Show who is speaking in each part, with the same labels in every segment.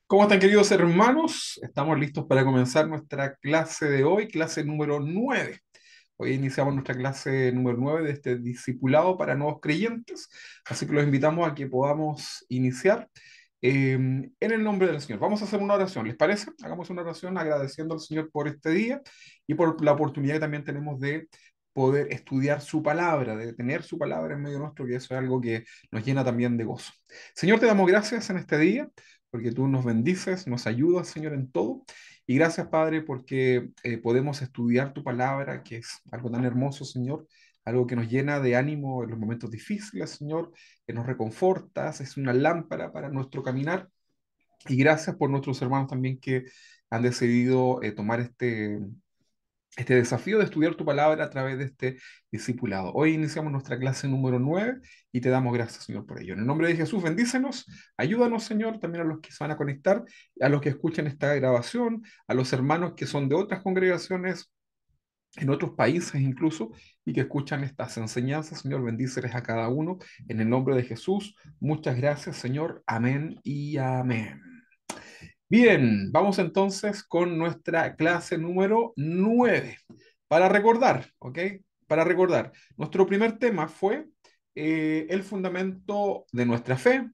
Speaker 1: ¿Cómo están, queridos hermanos? Estamos listos para comenzar nuestra clase de hoy, clase número 9. Hoy iniciamos nuestra clase número 9 de este discipulado para nuevos creyentes, así que los invitamos a que podamos iniciar en el nombre del Señor. Vamos a hacer una oración, ¿les parece? Hagamos una oración agradeciendo al Señor por este día y por la oportunidad que también tenemos de poder estudiar su palabra, de tener su palabra en medio nuestro, que eso es algo que nos llena también de gozo. Señor, te damos gracias en este día porque tú nos bendices, nos ayudas, Señor, en todo. Y gracias, Padre, porque podemos estudiar tu palabra, que es algo tan hermoso, Señor, algo que nos llena de ánimo en los momentos difíciles, Señor, que nos reconfortas, es una lámpara para nuestro caminar. Y gracias por nuestros hermanos también que han decidido tomar este desafío de estudiar tu palabra a través de este discipulado. Hoy iniciamos nuestra clase número 9 y te damos gracias, Señor, por ello. En el nombre de Jesús, bendícenos, ayúdanos, Señor, también a los que se van a conectar, a los que escuchan esta grabación, a los hermanos que son de otras congregaciones, en otros países incluso, y que escuchan estas enseñanzas, Señor, bendíceles a cada uno. En el nombre de Jesús, muchas gracias, Señor. Amén y amén. Bien, vamos entonces con nuestra clase número 9. Para recordar, ¿ok? Para recordar, nuestro primer tema fue el fundamento de nuestra fe.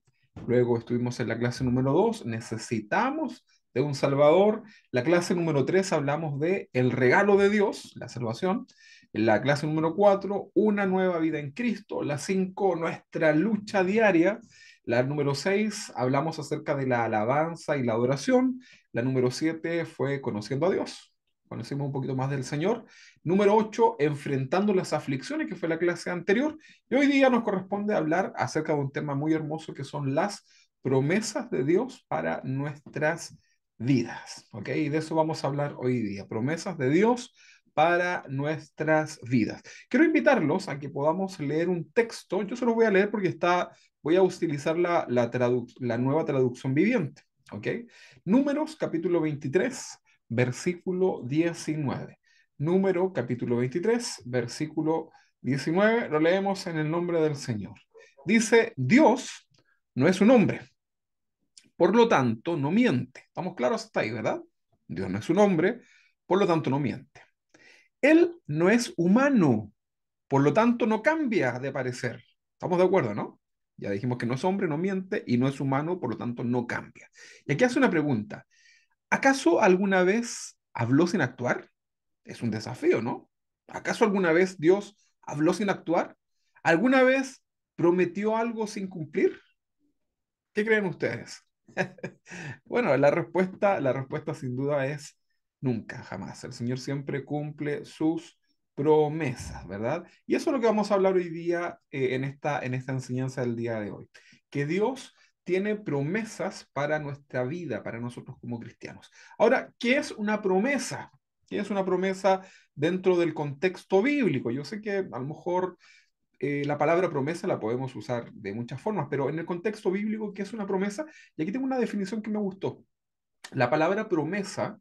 Speaker 1: Luego estuvimos en la clase número 2, necesitamos de un Salvador. La clase número 3 hablamos de el regalo de Dios, la salvación. En la clase número 4, una nueva vida en Cristo. La 5, nuestra lucha diaria. La número 6 hablamos acerca de la alabanza y la adoración. La número 7 fue conociendo a Dios. Conocimos un poquito más del Señor. Número 8, enfrentando las aflicciones, que fue la clase anterior. Y hoy día nos corresponde hablar acerca de un tema muy hermoso que son las promesas de Dios para nuestras vidas. ¿Ok? Y de eso vamos a hablar hoy día. Promesas de Dios para nuestras vidas. Quiero invitarlos a que podamos leer un texto. Yo se lo voy a leer porque voy a utilizar la nueva traducción viviente. ¿Ok? Números capítulo 23, versículo 19. Número capítulo 23, versículo 19. Lo leemos en el nombre del Señor. Dice, Dios no es un hombre, por lo tanto no miente. ¿Estamos claros hasta ahí, verdad? Dios no es un hombre, por lo tanto no miente. Él no es humano, por lo tanto no cambia de parecer. ¿Estamos de acuerdo, no? Ya dijimos que no es hombre, no miente y no es humano, por lo tanto no cambia. Y aquí hace una pregunta. ¿Acaso alguna vez habló sin actuar? Es un desafío, ¿no? ¿Acaso alguna vez Dios habló sin actuar? ¿Alguna vez prometió algo sin cumplir? ¿Qué creen ustedes? Bueno, la respuesta sin duda es nunca, jamás. El Señor siempre cumple sus promesas, ¿verdad? Y eso es lo que vamos a hablar hoy día en esta enseñanza del día de hoy. Que Dios tiene promesas para nuestra vida, para nosotros como cristianos. Ahora, ¿qué es una promesa? ¿Qué es una promesa dentro del contexto bíblico? Yo sé que a lo mejor la palabra promesa la podemos usar de muchas formas, pero en el contexto bíblico, ¿qué es una promesa? Y aquí tengo una definición que me gustó. La palabra promesa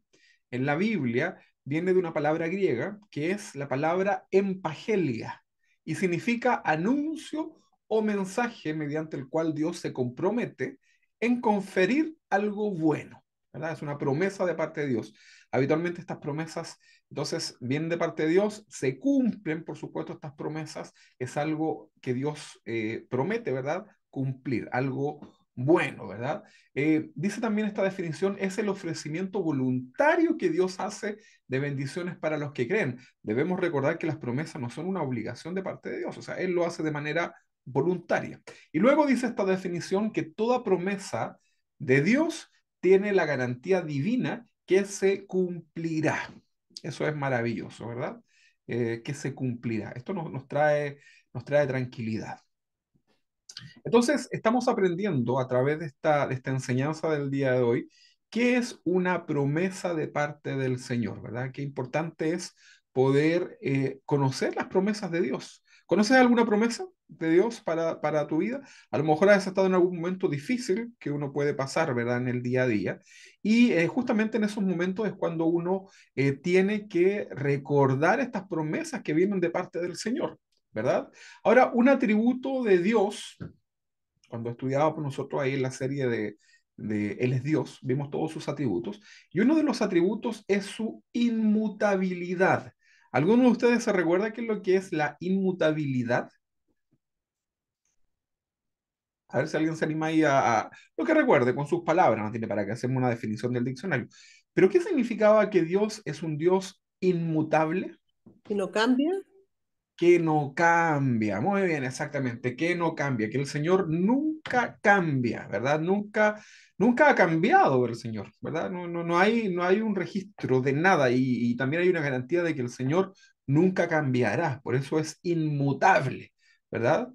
Speaker 1: en la Biblia viene de una palabra griega que es la palabra empagelia y significa anuncio o mensaje mediante el cual Dios se compromete en conferir algo bueno, ¿verdad? Es una promesa de parte de Dios. Habitualmente estas promesas, entonces, vienen de parte de Dios, se cumplen, por supuesto, estas promesas, es algo que Dios promete, ¿verdad? Cumplir, algo bueno, ¿verdad? Dice también esta definición, es el ofrecimiento voluntario que Dios hace de bendiciones para los que creen. Debemos recordar que las promesas no son una obligación de parte de Dios, o sea, Él lo hace de manera voluntaria. Y luego dice esta definición que toda promesa de Dios tiene la garantía divina que se cumplirá. Eso es maravilloso, ¿verdad? Que se cumplirá. Esto nos trae tranquilidad. Entonces, estamos aprendiendo a través de esta enseñanza del día de hoy qué es una promesa de parte del Señor, ¿verdad? Qué importante es poder conocer las promesas de Dios. ¿Conoces alguna promesa de Dios para tu vida? A lo mejor has estado en algún momento difícil que uno puede pasar, ¿verdad? En el día a día. Y justamente en esos momentos es cuando uno tiene que recordar estas promesas que vienen de parte del Señor, ¿verdad? Ahora, un atributo de Dios cuando estudiábamos nosotros ahí en la serie Él es Dios, vemos todos sus atributos, y uno de los atributos es su inmutabilidad. ¿Alguno de ustedes se recuerda qué es lo que es la inmutabilidad? A ver si alguien se anima ahí lo que recuerde con sus palabras, no tiene para qué hacemos una definición del diccionario. Pero ¿qué significaba que Dios es un Dios inmutable?
Speaker 2: ¿Y no cambia?
Speaker 1: Que no cambia. Muy bien, exactamente, que no cambia, que el Señor nunca cambia, ¿verdad? Nunca, nunca ha cambiado el Señor, ¿verdad? No hay un registro de nada y también hay una garantía de que el Señor nunca cambiará, por eso es inmutable, ¿verdad?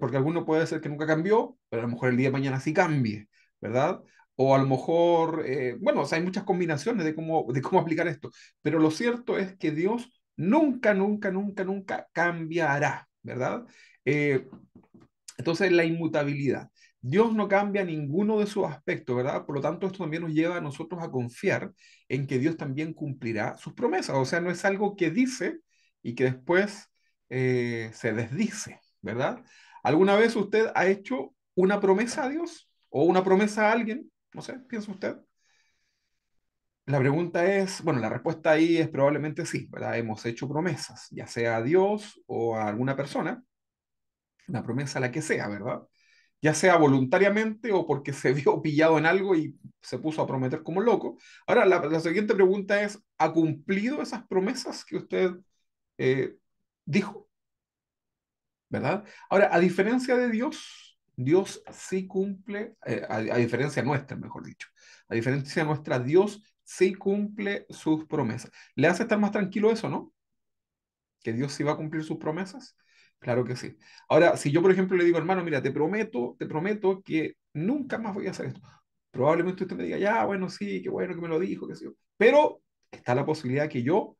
Speaker 1: Porque alguno puede ser que nunca cambió, pero a lo mejor el día de mañana sí cambie, ¿verdad? O a lo mejor, bueno, o sea, hay muchas combinaciones de cómo aplicar esto, pero lo cierto es que Dios nunca, nunca, nunca, nunca cambiará, ¿verdad? Eh, entonces, la inmutabilidad. Dios no cambia ninguno de sus aspectos, ¿verdad? Por lo tanto, esto también nos lleva a nosotros a confiar en que Dios también cumplirá sus promesas. O sea, no es algo que dice y que después se desdice, ¿verdad? ¿Alguna vez usted ha hecho una promesa a Dios o una promesa a alguien? No sé, piensa usted. La pregunta es, bueno, la respuesta ahí es probablemente sí, ¿verdad? Hemos hecho promesas, ya sea a Dios o a alguna persona, una promesa la que sea, ¿verdad? Ya sea voluntariamente o porque se vio pillado en algo y se puso a prometer como loco. Ahora, la siguiente pregunta es, ¿ha cumplido esas promesas que usted eh, dijo? ¿Verdad? Ahora, a diferencia de Dios, Dios sí cumple, a diferencia nuestra, mejor dicho, a diferencia nuestra, Dios sí cumple sus promesas. ¿Le hace estar más tranquilo eso, no? ¿Que Dios sí va a cumplir sus promesas? Claro que sí. Ahora, si yo, por ejemplo, le digo, hermano, mira, te prometo que nunca más voy a hacer esto. Probablemente usted me diga, ya, bueno, sí, qué bueno que me lo dijo, qué sé yo. Pero está la posibilidad que yo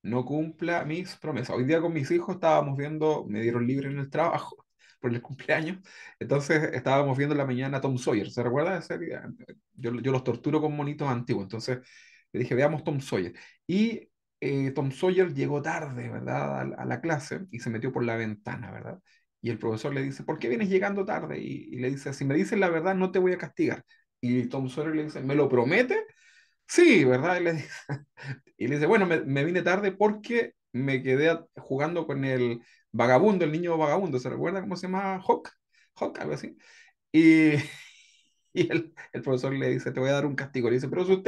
Speaker 1: no cumpla mis promesas. Hoy día con mis hijos estábamos viendo, me dieron libre en el trabajo por el cumpleaños, entonces estábamos viendo en la mañana Tom Sawyer. ¿Se recuerda de esa serie? Yo los torturo con monitos antiguos, entonces le dije, veamos Tom Sawyer. Y Tom Sawyer llegó tarde, ¿verdad? A la clase y se metió por la ventana, ¿verdad? Y el profesor le dice, ¿por qué vienes llegando tarde? Y le dice, si me dices la verdad, no te voy a castigar. Y Tom Sawyer le dice, ¿me lo promete? Sí, ¿verdad? Y le dice, bueno, me vine tarde porque me quedé jugando con el vagabundo, el niño vagabundo. ¿Se recuerda cómo se llama? Hawk. Hawk, algo así. Y, y el profesor le dice, te voy a dar un castigo. Le dice, pero si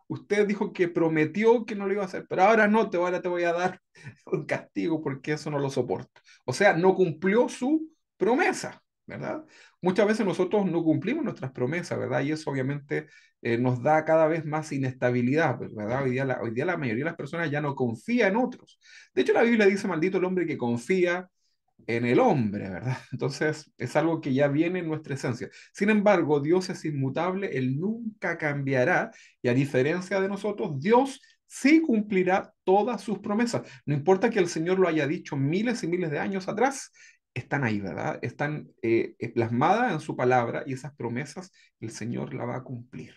Speaker 1: usted dijo que prometió que no lo iba a hacer, pero ahora no, ahora te voy a dar un castigo porque eso no lo soporto. O sea, no cumplió su promesa, ¿verdad? Muchas veces nosotros no cumplimos nuestras promesas, ¿verdad? Y eso obviamente nos da cada vez más inestabilidad, pues, ¿verdad? Hoy día la mayoría de las personas ya no confía en otros. De hecho, la Biblia dice, maldito el hombre que confía en el hombre, ¿verdad? Entonces es algo que ya viene en nuestra esencia. Sin embargo, Dios es inmutable, Él nunca cambiará y a diferencia de nosotros, Dios sí cumplirá todas sus promesas. No importa que el Señor lo haya dicho miles y miles de años atrás, están ahí, ¿verdad? Están plasmadas en su palabra y esas promesas el Señor la va a cumplir.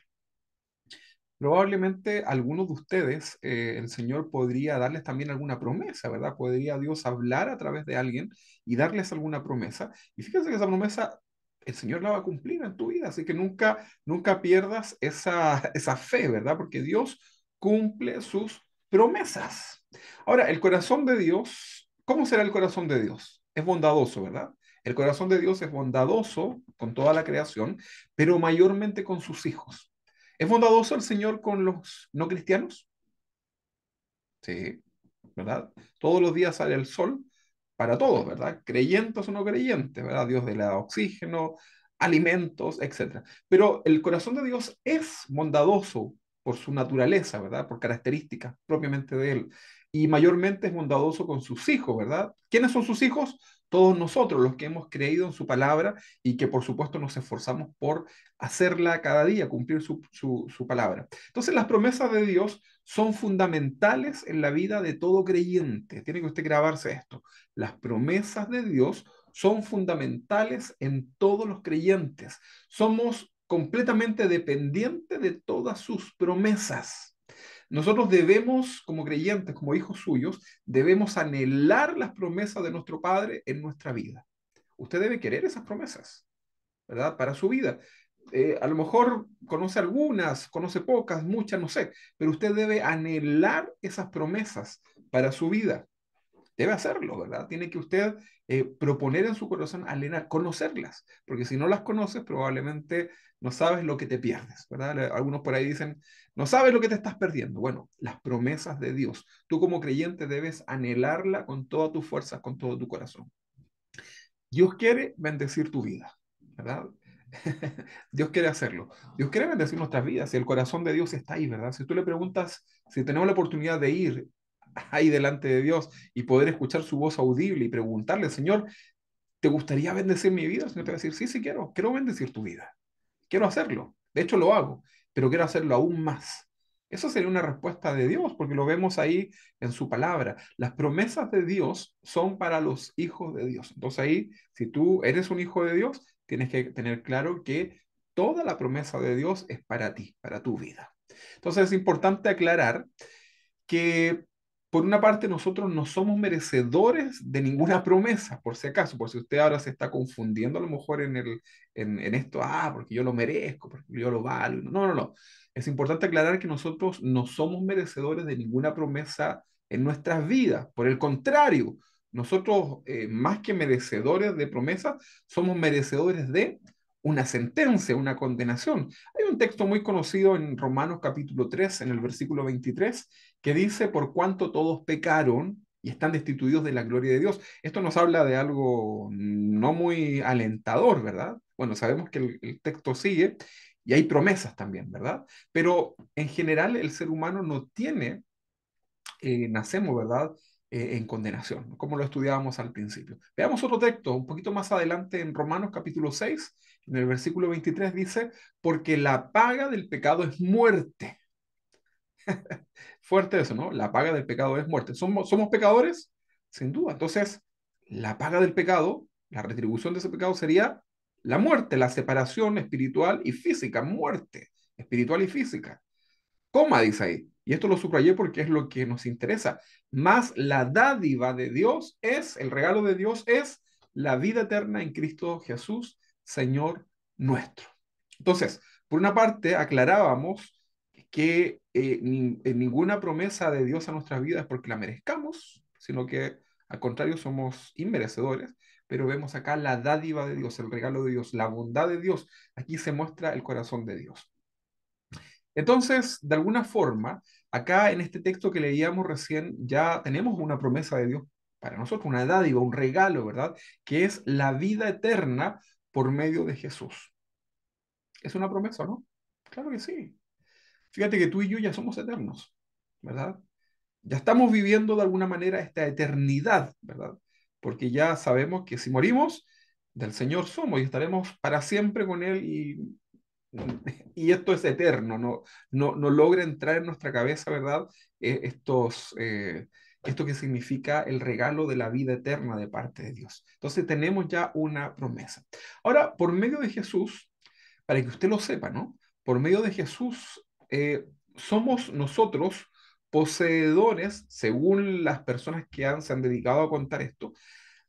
Speaker 1: Probablemente algunos de ustedes, el Señor podría darles también alguna promesa, ¿verdad? Podría Dios hablar a través de alguien y darles alguna promesa. Y fíjense que esa promesa el Señor la va a cumplir en tu vida, así que nunca, nunca pierdas esa fe, ¿verdad? Porque Dios cumple sus promesas. Ahora, el corazón de Dios, ¿cómo será el corazón de Dios? Es bondadoso, ¿verdad? El corazón de Dios es bondadoso con toda la creación, pero mayormente con sus hijos. ¿Es bondadoso el Señor con los no cristianos? Sí, ¿verdad? Todos los días sale el sol para todos, ¿verdad? Creyentes o no creyentes, ¿verdad? Dios le da oxígeno, alimentos, etcétera. Pero el corazón de Dios es bondadoso por su naturaleza, ¿verdad? Por características propiamente de él. Y mayormente es bondadoso con sus hijos, ¿verdad? ¿Quiénes son sus hijos? Todos nosotros, los que hemos creído en su palabra y que por supuesto nos esforzamos por hacerla cada día, cumplir su palabra. Entonces las promesas de Dios son fundamentales en la vida de todo creyente. Tiene que usted grabarse esto. Las promesas de Dios son fundamentales en todos los creyentes. Somos completamente dependientes de todas sus promesas. Nosotros debemos, como creyentes, como hijos suyos, debemos anhelar las promesas de nuestro Padre en nuestra vida. Usted debe querer esas promesas, ¿verdad? Para su vida. A lo mejor conoce algunas, conoce pocas, muchas, no sé, pero usted debe anhelar esas promesas para su vida. Debe hacerlo, ¿verdad? Tiene que usted proponer en su corazón anhelar, conocerlas, porque si no las conoces, probablemente no sabes lo que te pierdes, ¿verdad? Algunos por ahí dicen, no sabes lo que te estás perdiendo. Bueno, las promesas de Dios. Tú como creyente debes anhelarla con todas tus fuerzas, con todo tu corazón. Dios quiere bendecir tu vida, ¿verdad? Dios quiere hacerlo. Dios quiere bendecir nuestras vidas y el corazón de Dios está ahí, ¿verdad? Si tú le preguntas, si tenemos la oportunidad de ir ahí delante de Dios y poder escuchar su voz audible y preguntarle, Señor, ¿te gustaría bendecir mi vida? El Señor te va a decir, sí, sí quiero, quiero bendecir tu vida. Quiero hacerlo. De hecho, lo hago, pero quiero hacerlo aún más. Eso sería una respuesta de Dios, porque lo vemos ahí en su palabra. Las promesas de Dios son para los hijos de Dios. Entonces ahí, si tú eres un hijo de Dios, tienes que tener claro que toda la promesa de Dios es para ti, para tu vida. Entonces es importante aclarar que por una parte nosotros no somos merecedores de ninguna promesa, por si acaso, por si usted ahora se está confundiendo a lo mejor en esto, porque yo lo merezco, porque yo lo valgo. No, no, no. Es importante aclarar que nosotros no somos merecedores de ninguna promesa en nuestras vidas. Por el contrario, nosotros más que merecedores de promesas, somos merecedores de una sentencia, una condenación. Hay un texto muy conocido en Romanos capítulo 3 en el versículo 23 que dice, por cuanto todos pecaron y están destituidos de la gloria de Dios. Esto nos habla de algo no muy alentador, ¿verdad? Bueno, sabemos que el texto sigue y hay promesas también, ¿verdad? Pero en general el ser humano no tiene, nacemos, ¿verdad? En condenación, como lo estudiábamos al principio. Veamos otro texto, un poquito más adelante en Romanos capítulo 6, en el versículo 23 dice, porque la paga del pecado es muerte. Fuerte eso, ¿no? La paga del pecado es muerte. ¿Somos pecadores? Sin duda. Entonces, la paga del pecado, la retribución de ese pecado sería la muerte, la separación espiritual y física, muerte espiritual y física. Coma, dice ahí. Y esto lo subrayé porque es lo que nos interesa. Más la dádiva de Dios es, el regalo de Dios es la vida eterna en Cristo Jesús, Señor nuestro. Entonces, por una parte, aclarábamos que ninguna promesa de Dios a nuestras vidas es porque la merezcamos, sino que al contrario somos inmerecedores, pero vemos acá la dádiva de Dios, el regalo de Dios, la bondad de Dios. Aquí se muestra el corazón de Dios. Entonces, de alguna forma, acá en este texto que leíamos recién, ya tenemos una promesa de Dios para nosotros, una dádiva, un regalo, ¿verdad? Que es la vida eterna por medio de Jesús. ¿Es una promesa, no? Claro que sí. Fíjate que tú y yo ya somos eternos, ¿verdad? Ya estamos viviendo de alguna manera esta eternidad, ¿verdad? Porque ya sabemos que si morimos, del Señor somos y estaremos para siempre con Él y esto es eterno, no logra entrar en nuestra cabeza, ¿verdad? Esto que significa el regalo de la vida eterna de parte de Dios. Entonces tenemos ya una promesa. Ahora, por medio de Jesús, para que usted lo sepa, ¿no? Por medio de Jesús, somos nosotros poseedores, según las personas que se han dedicado a contar esto,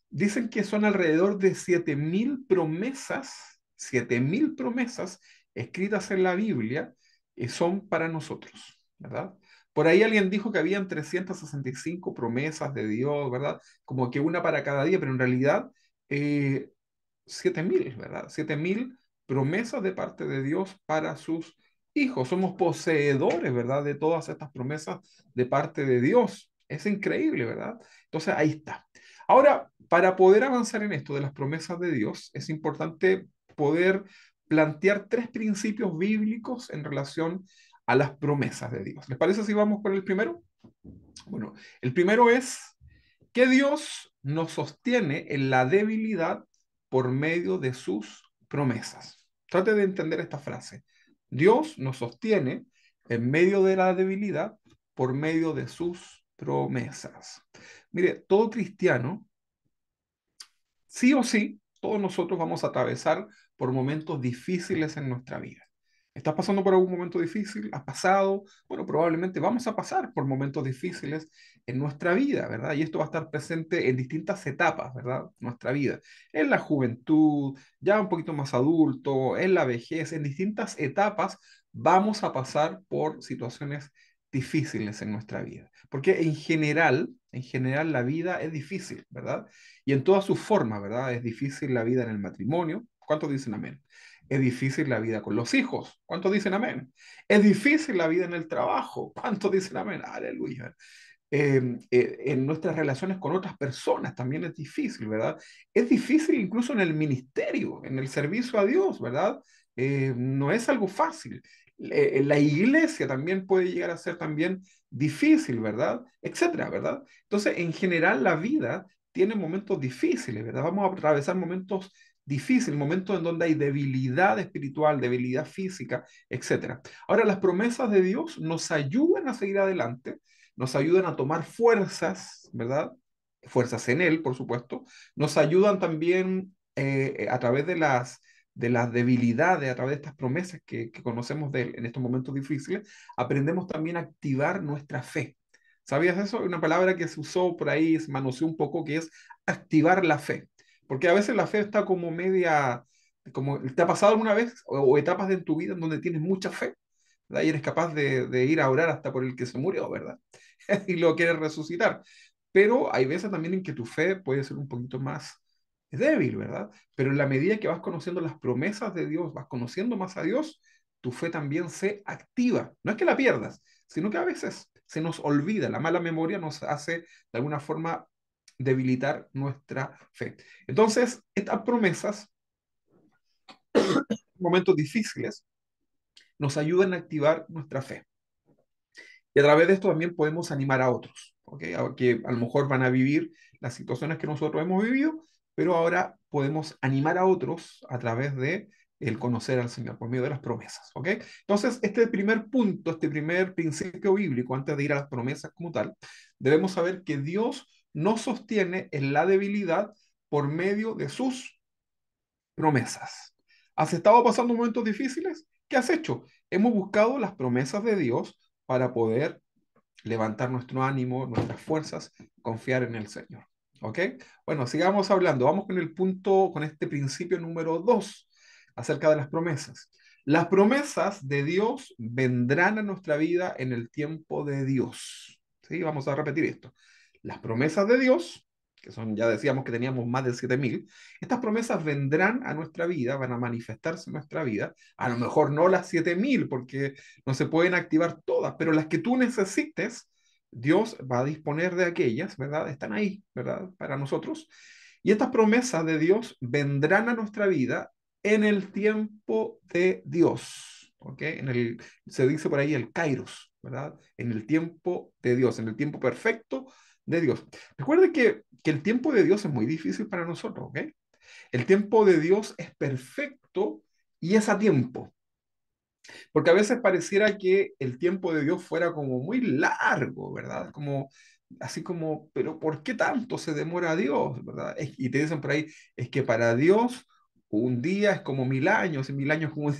Speaker 1: dicen que son alrededor de 7.000 promesas escritas en la Biblia, son para nosotros, ¿verdad? Por ahí alguien dijo que habían 365 promesas de Dios, ¿verdad? Como que una para cada día, pero en realidad 7.000, ¿verdad? 7.000 promesas de parte de Dios para sus hijos. Somos poseedores, ¿verdad? De todas estas promesas de parte de Dios. Es increíble, ¿verdad? Entonces ahí está. Ahora, para poder avanzar en esto de las promesas de Dios, es importante poder plantear tres principios bíblicos en relación a las promesas de Dios. ¿Les parece si vamos con el primero? Bueno, el primero es que Dios nos sostiene en la debilidad por medio de sus promesas. Trate de entender esta frase. Dios nos sostiene en medio de la debilidad por medio de sus promesas. Mire, todo cristiano, sí o sí, todos nosotros vamos a atravesar por momentos difíciles en nuestra vida. ¿Estás pasando por algún momento difícil? ¿Has pasado? Bueno, probablemente vamos a pasar por momentos difíciles en nuestra vida, ¿verdad? Y esto va a estar presente en distintas etapas, ¿verdad? Nuestra vida. En la juventud, ya un poquito más adulto, en la vejez, en distintas etapas vamos a pasar por situaciones difíciles en nuestra vida. Porque en general la vida es difícil, ¿verdad? Y en todas sus formas, ¿verdad? Es difícil la vida en el matrimonio. ¿Cuántos dicen amén? Es difícil la vida con los hijos. ¿Cuántos dicen amén? Es difícil la vida en el trabajo. ¿Cuántos dicen amén? Aleluya. En nuestras relaciones con otras personas también es difícil, ¿verdad? Es difícil incluso en el ministerio, en el servicio a Dios, ¿verdad? No es algo fácil. La iglesia también puede llegar a ser también difícil, ¿verdad? Etcétera, ¿verdad? Entonces, en general, la vida tiene momentos difíciles, ¿verdad? Vamos a atravesar momentos difíciles, momentos en donde hay debilidad espiritual, debilidad física, etcétera. Ahora, las promesas de Dios nos ayudan a seguir adelante, nos ayudan a tomar fuerzas, ¿verdad? Fuerzas en Él, por supuesto. Nos ayudan también a través de las debilidades, a través de estas promesas que conocemos de Él en estos momentos difíciles, aprendemos también a activar nuestra fe. ¿Sabías eso? Una palabra que se usó por ahí, se manoseó un poco, que es activar la fe. Porque a veces la fe está como media, como, ¿te ha pasado alguna vez o etapas de en tu vida en donde tienes mucha fe? ¿Verdad? Y eres capaz de ir a orar hasta por el que se murió, ¿verdad? Y lo quieres resucitar. Pero hay veces también en que tu fe puede ser un poquito más débil, ¿verdad? Pero en la medida que vas conociendo las promesas de Dios, vas conociendo más a Dios, tu fe también se activa. No es que la pierdas, sino que a veces se nos olvida. La mala memoria nos hace de alguna forma debilitar nuestra fe. Entonces, estas promesas, momentos difíciles, nos ayudan a activar nuestra fe. Y a través de esto también podemos animar a otros, ¿ok? Que a lo mejor van a vivir las situaciones que nosotros hemos vivido, pero ahora podemos animar a otros a través de el conocer al Señor por medio de las promesas, ¿ok? Entonces, este primer punto, este primer principio bíblico, antes de ir a las promesas como tal, debemos saber que Dios nos sostiene en la debilidad por medio de sus promesas. ¿Has estado pasando momentos difíciles? ¿Qué has hecho? Hemos buscado las promesas de Dios para poder levantar nuestro ánimo, nuestras fuerzas, confiar en el Señor. ¿Ok? Bueno, sigamos hablando. Vamos con el punto, con este principio número 2 acerca de las promesas. Las promesas de Dios vendrán a nuestra vida en el tiempo de Dios. ¿Sí? Vamos a repetir esto. Las promesas de Dios, que son, ya decíamos que teníamos más de 7.000, estas promesas vendrán a nuestra vida, van a manifestarse en nuestra vida. A lo mejor no las 7.000, porque no se pueden activar todas, pero las que tú necesites, Dios va a disponer de aquellas, ¿verdad? Están ahí, ¿verdad? Para nosotros. Y estas promesas de Dios vendrán a nuestra vida en el tiempo de Dios, ¿ok? Se dice por ahí el kairos, ¿verdad? En el tiempo de Dios, en el tiempo perfecto de Dios. Recuerde que el tiempo de Dios es muy difícil para nosotros, ¿ok? El tiempo de Dios es perfecto y es a tiempo. Porque a veces pareciera que el tiempo de Dios fuera como muy largo, ¿verdad? Como, así como, pero ¿por qué tanto se demora Dios, ¿verdad? Y te dicen por ahí, es que para Dios un día es como 1.000 años, y 1.000 años como...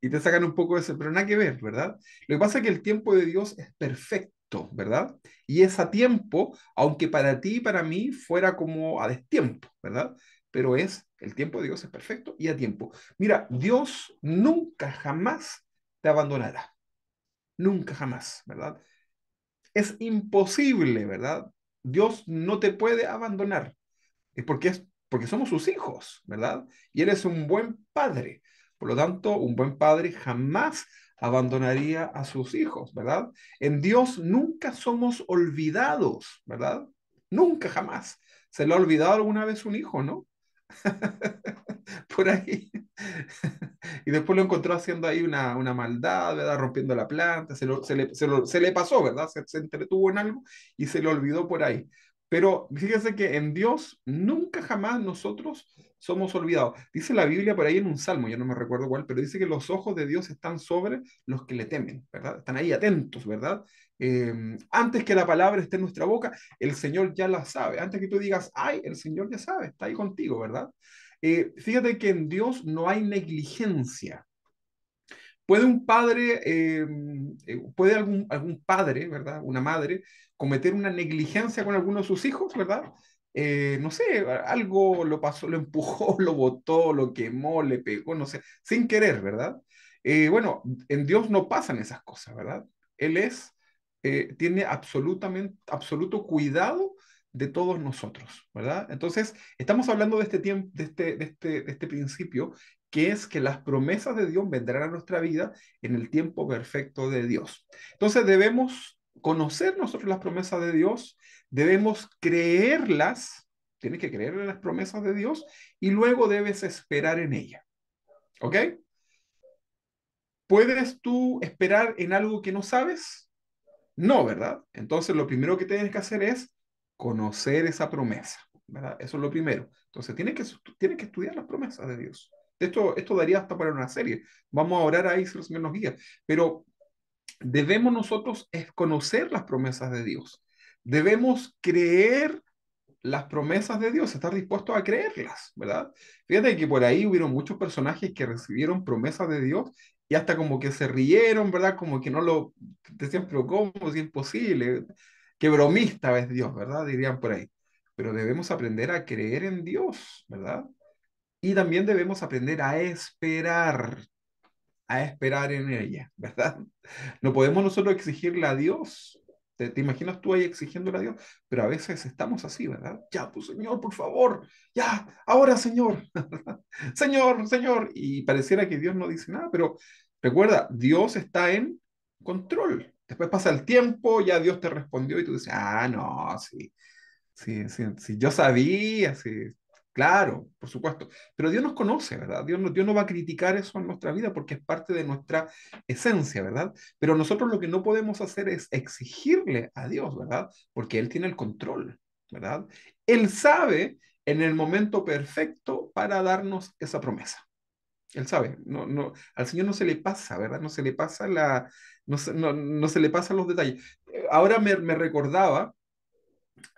Speaker 1: Y te sacan un poco de eso, pero nada que ver, ¿verdad? Lo que pasa es que el tiempo de Dios es perfecto, ¿verdad? Y es a tiempo, aunque para ti y para mí fuera como a destiempo, ¿verdad? Pero el tiempo de Dios es perfecto y a tiempo. Mira, Dios nunca jamás te abandonará. Nunca jamás, ¿verdad? Es imposible, ¿verdad? Dios no te puede abandonar. Porque somos sus hijos, ¿verdad? Y Él es un buen padre. Por lo tanto, un buen padre jamás abandonaría a sus hijos, ¿verdad? En Dios nunca somos olvidados, ¿verdad? Nunca jamás. ¿Se le ha olvidado alguna vez un hijo, no? Por ahí. Y después lo encontró haciendo ahí una maldad, ¿verdad? Rompiendo la planta, se le pasó, ¿verdad? Se entretuvo en algo y se le olvidó por ahí. Pero fíjese que en Dios nunca jamás nosotros somos olvidados. Dice la Biblia por ahí en un salmo, yo no me recuerdo cuál, pero dice que los ojos de Dios están sobre los que le temen, ¿verdad? Están ahí atentos, ¿verdad? Antes que la palabra esté en nuestra boca, el Señor ya la sabe. Antes que tú digas, ay, el Señor ya sabe, está ahí contigo, ¿verdad? Fíjate que en Dios no hay negligencia. ¿Puede un padre, puede algún padre, ¿verdad? Una madre, cometer una negligencia con alguno de sus hijos, ¿verdad? No sé, algo lo pasó, lo empujó, lo botó, lo quemó, le pegó, no sé, sin querer, ¿verdad? Bueno, en Dios no pasan esas cosas, ¿verdad? Él tiene absoluto cuidado de todos nosotros, ¿verdad? Entonces, estamos hablando de este tiempo, de este principio, que es que las promesas de Dios vendrán a nuestra vida en el tiempo perfecto de Dios. Entonces, debemos conocer nosotros las promesas de Dios, debemos creerlas, tienes que creer en las promesas de Dios y luego debes esperar en ellas, ¿ok? ¿Puedes tú esperar en algo que no sabes? No, ¿verdad? Entonces lo primero que tienes que hacer es conocer esa promesa, ¿verdad? Eso es lo primero. Entonces tienes que estudiar las promesas de Dios. Esto daría hasta para una serie. Vamos a orar ahí si el Señor nos guía. Pero debemos nosotros es conocer las promesas de Dios. Debemos creer las promesas de Dios, estar dispuestos a creerlas, ¿verdad? Fíjate que por ahí hubieron muchos personajes que recibieron promesas de Dios y hasta como que se rieron, ¿verdad? Como que no lo decían, pero ¿cómo? Es imposible. Qué bromista es Dios, ¿verdad? Dirían por ahí. Pero debemos aprender a creer en Dios, ¿verdad? Y también debemos aprender a esperar en ella, ¿verdad? No podemos nosotros exigirle a Dios. ¿Te imaginas tú ahí exigiéndole a Dios? Pero a veces estamos así, ¿verdad? Ya, pues Señor, por favor, ya, ahora Señor, Señor, Señor. Y pareciera que Dios no dice nada, pero recuerda, Dios está en control. Después pasa el tiempo, ya Dios te respondió y tú dices, ah, no, sí, sí, sí, sí, yo sabía, sí, claro, por supuesto. Pero Dios nos conoce, ¿verdad? Dios no va a criticar eso en nuestra vida porque es parte de nuestra esencia, ¿verdad? Pero nosotros lo que no podemos hacer es exigirle a Dios, ¿verdad? Porque Él tiene el control, ¿verdad? Él sabe en el momento perfecto para darnos esa promesa. Él sabe, al Señor no se le pasa, ¿verdad? No se le pasan los detalles. Ahora me recordaba.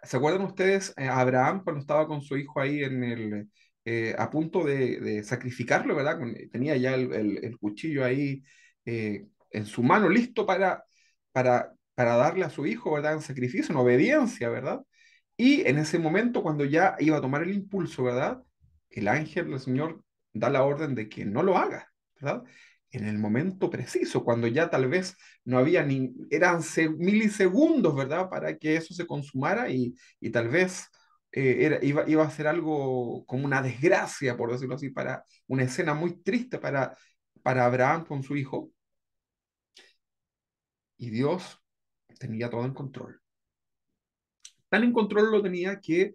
Speaker 1: ¿Se acuerdan ustedes a Abraham cuando estaba con su hijo ahí a punto de sacrificarlo, ¿verdad? Tenía ya el cuchillo ahí en su mano, listo para darle a su hijo, ¿verdad? En sacrificio, en obediencia, ¿verdad? Y en ese momento, cuando ya iba a tomar el impulso, ¿verdad? El ángel del Señor da la orden de que no lo haga, ¿verdad? En el momento preciso, cuando ya tal vez no había ni, eran milisegundos, ¿verdad? Para que eso se consumara y tal vez iba a ser algo como una desgracia, por decirlo así, para una escena muy triste para Abraham con su hijo. Y Dios tenía todo en control. Tan en control lo tenía que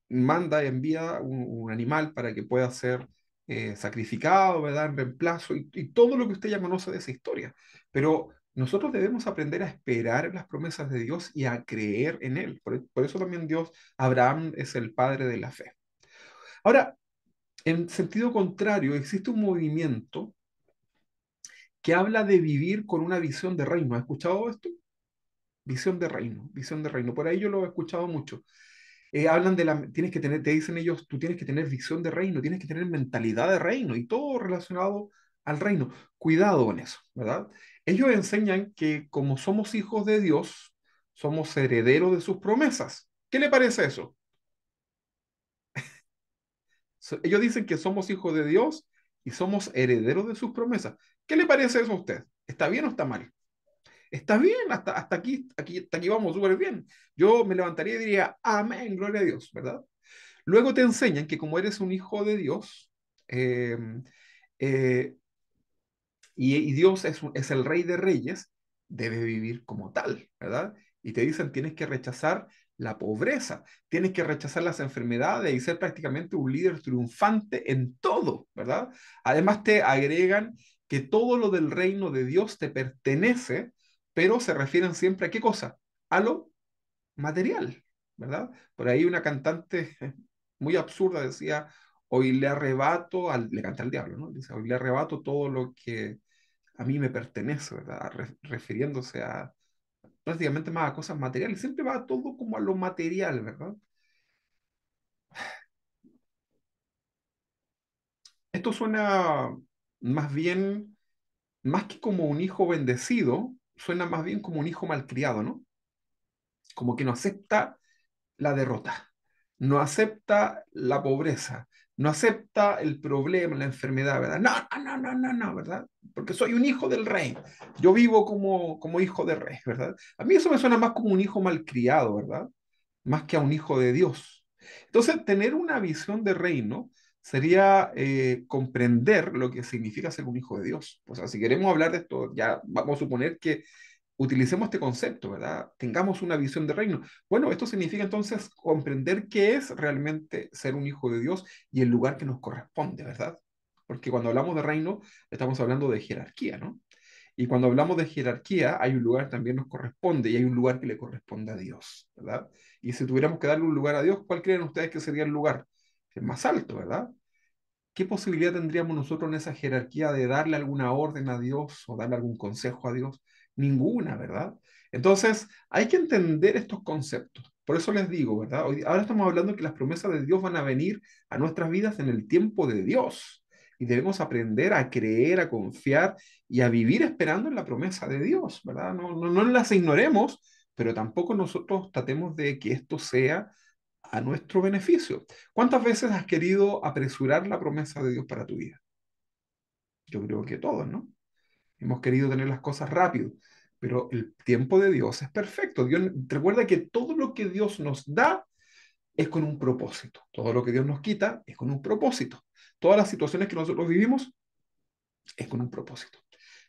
Speaker 1: envía un animal para que pueda ser sacrificado, ¿verdad? En reemplazo, y todo lo que usted ya conoce de esa historia. Pero nosotros debemos aprender a esperar en las promesas de Dios y a creer en Él. Por eso también Abraham es el padre de la fe. Ahora, en sentido contrario, existe un movimiento que habla de vivir con una visión de reino. ¿Has escuchado esto? Visión de reino, visión de reino. Por ahí yo lo he escuchado mucho. Hablan tienes que tener, te dicen ellos, tú tienes que tener visión de reino, tienes que tener mentalidad de reino y todo relacionado al reino. Cuidado con eso, ¿verdad? Ellos enseñan que como somos hijos de Dios, somos herederos de sus promesas. ¿Qué le parece eso? Ellos dicen que somos hijos de Dios y somos herederos de sus promesas. ¿Qué le parece eso a usted? ¿Está bien o está mal? Está bien, hasta aquí vamos súper bien. Yo me levantaría y diría, amén, gloria a Dios, ¿verdad? Luego te enseñan que como eres un hijo de Dios, eh, eh, y Dios es el rey de reyes, debes vivir como tal, ¿verdad? Y te dicen, tienes que rechazar la pobreza, tienes que rechazar las enfermedades y ser prácticamente un líder triunfante en todo, ¿verdad? Además te agregan que todo lo del reino de Dios te pertenece, pero se refieren siempre a qué cosa? A lo material, ¿verdad? Por ahí una cantante muy absurda decía, hoy le arrebato, le canta al diablo, ¿no? Dice, hoy le arrebato todo lo que a mí me pertenece, ¿verdad? Refiriéndose a prácticamente más a cosas materiales. Siempre va todo como a lo material, ¿verdad? Esto suena más bien más que como un hijo bendecido, suena más bien como un hijo malcriado, ¿no? Como que no acepta la derrota, no acepta la pobreza, no acepta el problema, la enfermedad, ¿verdad? No, no, no, no, no, ¿verdad? Porque soy un hijo del rey. Yo vivo como hijo de rey, ¿verdad? A mí eso me suena más como un hijo malcriado, ¿verdad? Más que a un hijo de Dios. Entonces, tener una visión de reino sería comprender lo que significa ser un hijo de Dios. O sea, si queremos hablar de esto, ya vamos a suponer que utilicemos este concepto, ¿verdad? Tengamos una visión de reino. Bueno, esto significa entonces comprender qué es realmente ser un hijo de Dios y el lugar que nos corresponde, ¿verdad? Porque cuando hablamos de reino, estamos hablando de jerarquía, ¿no? Y cuando hablamos de jerarquía, hay un lugar que también nos corresponde y hay un lugar que le corresponde a Dios, ¿verdad? Y si tuviéramos que darle un lugar a Dios, ¿cuál creen ustedes que sería el lugar? El más alto, ¿verdad? ¿Qué posibilidad tendríamos nosotros en esa jerarquía de darle alguna orden a Dios o darle algún consejo a Dios? Ninguna, ¿verdad? Entonces, hay que entender estos conceptos. Por eso les digo, ¿verdad? Ahora estamos hablando de que las promesas de Dios van a venir a nuestras vidas en el tiempo de Dios. Y debemos aprender a creer, a confiar y a vivir esperando en la promesa de Dios, ¿verdad? No las ignoremos, pero tampoco nosotros tratemos de que esto sea a nuestro beneficio. ¿Cuántas veces has querido apresurar la promesa de Dios para tu vida? Yo creo que todos, ¿no? Hemos querido tener las cosas rápido, pero el tiempo de Dios es perfecto. Dios, recuerda que todo lo que Dios nos da es con un propósito. Todo lo que Dios nos quita es con un propósito. Todas las situaciones que nosotros vivimos es con un propósito.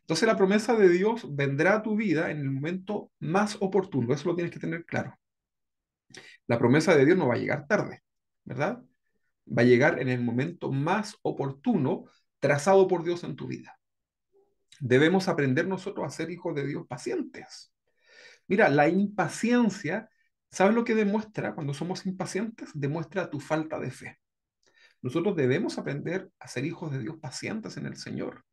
Speaker 1: Entonces la promesa de Dios vendrá a tu vida en el momento más oportuno. Eso lo tienes que tener claro. La promesa de Dios no va a llegar tarde, ¿verdad? Va a llegar en el momento más oportuno trazado por Dios en tu vida. Debemos aprender nosotros a ser hijos de Dios pacientes. Mira, la impaciencia, ¿sabes lo que demuestra cuando somos impacientes? Demuestra tu falta de fe. Nosotros debemos aprender a ser hijos de Dios pacientes en el Señor.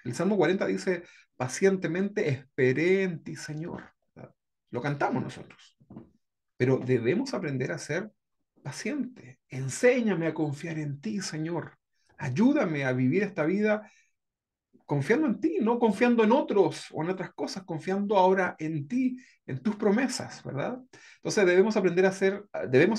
Speaker 1: El Salmo 40 dice, pacientemente esperé en ti, Señor. ¿Verdad? Lo cantamos nosotros, pero debemos aprender a ser pacientes. Enséñame a confiar en ti, Señor. Ayúdame a vivir esta vida confiando en ti, no confiando en otros o en otras cosas, confiando ahora en ti, en tus promesas, ¿verdad? Entonces debemos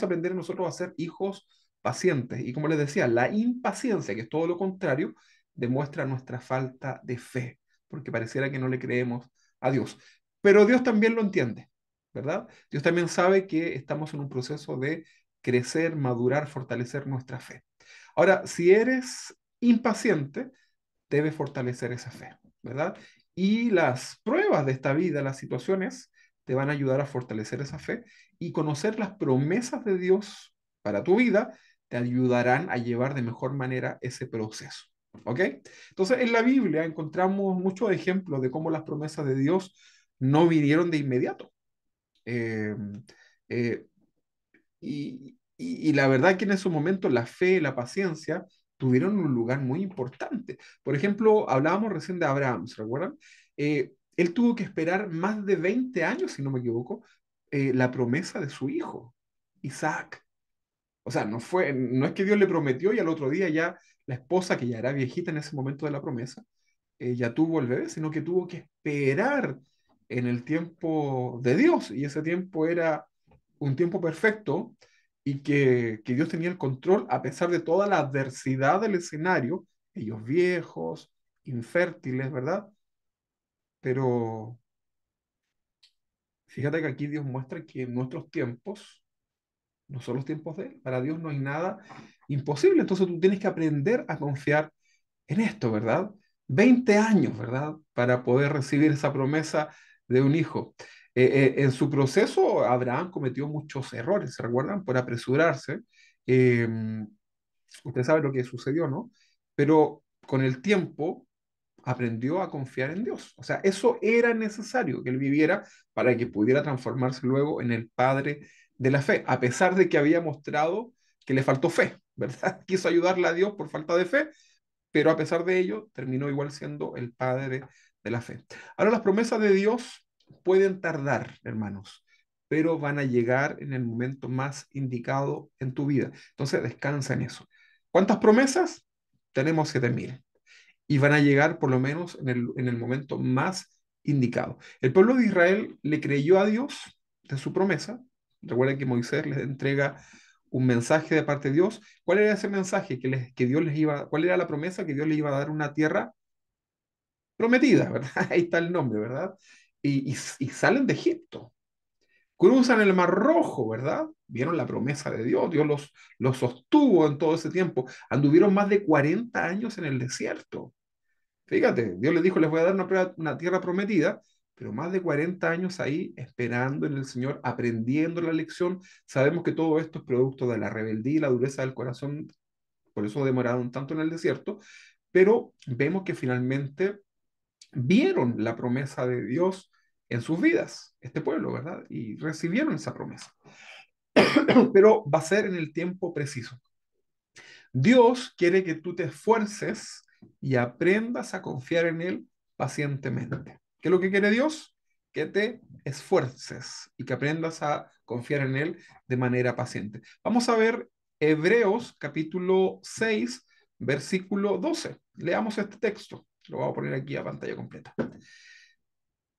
Speaker 1: aprender nosotros a ser hijos pacientes. Y como les decía, la impaciencia, que es todo lo contrario, demuestra nuestra falta de fe, porque pareciera que no le creemos a Dios. Pero Dios también lo entiende, ¿verdad? Dios también sabe que estamos en un proceso de crecer, madurar, fortalecer nuestra fe. Ahora, si eres impaciente, debe fortalecer esa fe, ¿verdad? Y las pruebas de esta vida, las situaciones, te van a ayudar a fortalecer esa fe y conocer las promesas de Dios para tu vida, te ayudarán a llevar de mejor manera ese proceso. ¿Ok? Entonces, en la Biblia encontramos muchos ejemplos de cómo las promesas de Dios no vinieron de inmediato. Eh, eh, y la verdad que en esos momentos la fe, la paciencia tuvieron un lugar muy importante. Por ejemplo, hablábamos recién de Abraham, ¿se recuerdan? Él tuvo que esperar más de 20 años, si no me equivoco, la promesa de su hijo, Isaac. O sea, no es que Dios le prometió y al otro día ya la esposa, que ya era viejita en ese momento de la promesa, ya tuvo el bebé, sino que tuvo que esperar en el tiempo de Dios. Y ese tiempo era un tiempo perfecto y que Dios tenía el control a pesar de toda la adversidad del escenario, ellos viejos, infértiles, ¿verdad? Pero fíjate que aquí Dios muestra que en nuestros tiempos no son los tiempos de Él. Para Dios no hay nada imposible. Entonces tú tienes que aprender a confiar en esto, ¿verdad? 20 años, ¿verdad? Para poder recibir esa promesa de un hijo. En su proceso, Abraham cometió muchos errores, ¿se recuerdan? Por apresurarse. Eh, Usted sabe lo que sucedió, ¿no? Pero con el tiempo aprendió a confiar en Dios. O sea, eso era necesario que él viviera para que pudiera transformarse luego en el padre de la fe, a pesar de que había mostrado que le faltó fe, ¿verdad? Quiso ayudarle a Dios por falta de fe, pero a pesar de ello terminó igual siendo el padre de la fe. Ahora las promesas de Dios pueden tardar, hermanos, pero van a llegar en el momento más indicado en tu vida. Entonces descansa en eso. ¿Cuántas promesas? Tenemos 7.000. y van a llegar por lo menos en el momento más indicado. El pueblo de Israel le creyó a Dios de su promesa. Recuerden que Moisés les entrega un mensaje de parte de Dios. ¿Cuál era ese mensaje que Dios les iba, cuál era la promesa? Que Dios les iba a dar una tierra prometida, ¿verdad? Ahí está el nombre, ¿verdad? Y salen de Egipto, cruzan el Mar Rojo, ¿verdad? Vieron la promesa de Dios, Dios los sostuvo en todo ese tiempo. Anduvieron más de 40 años en el desierto. Fíjate, Dios les dijo, les voy a dar una tierra prometida, pero más de 40 años ahí esperando en el Señor, aprendiendo la lección. Sabemos que todo esto es producto de la rebeldía y la dureza del corazón, por eso demoraron tanto en el desierto, pero vemos que finalmente vieron la promesa de Dios en sus vidas, este pueblo, ¿verdad? Y recibieron esa promesa. Pero va a ser en el tiempo preciso. Dios quiere que tú te esfuerces y aprendas a confiar en Él pacientemente. ¿Qué es lo que quiere Dios? Que te esfuerces y que aprendas a confiar en Él de manera paciente. Vamos a ver Hebreos capítulo 6, versículo 12. Leamos este texto. Lo voy a poner aquí a pantalla completa.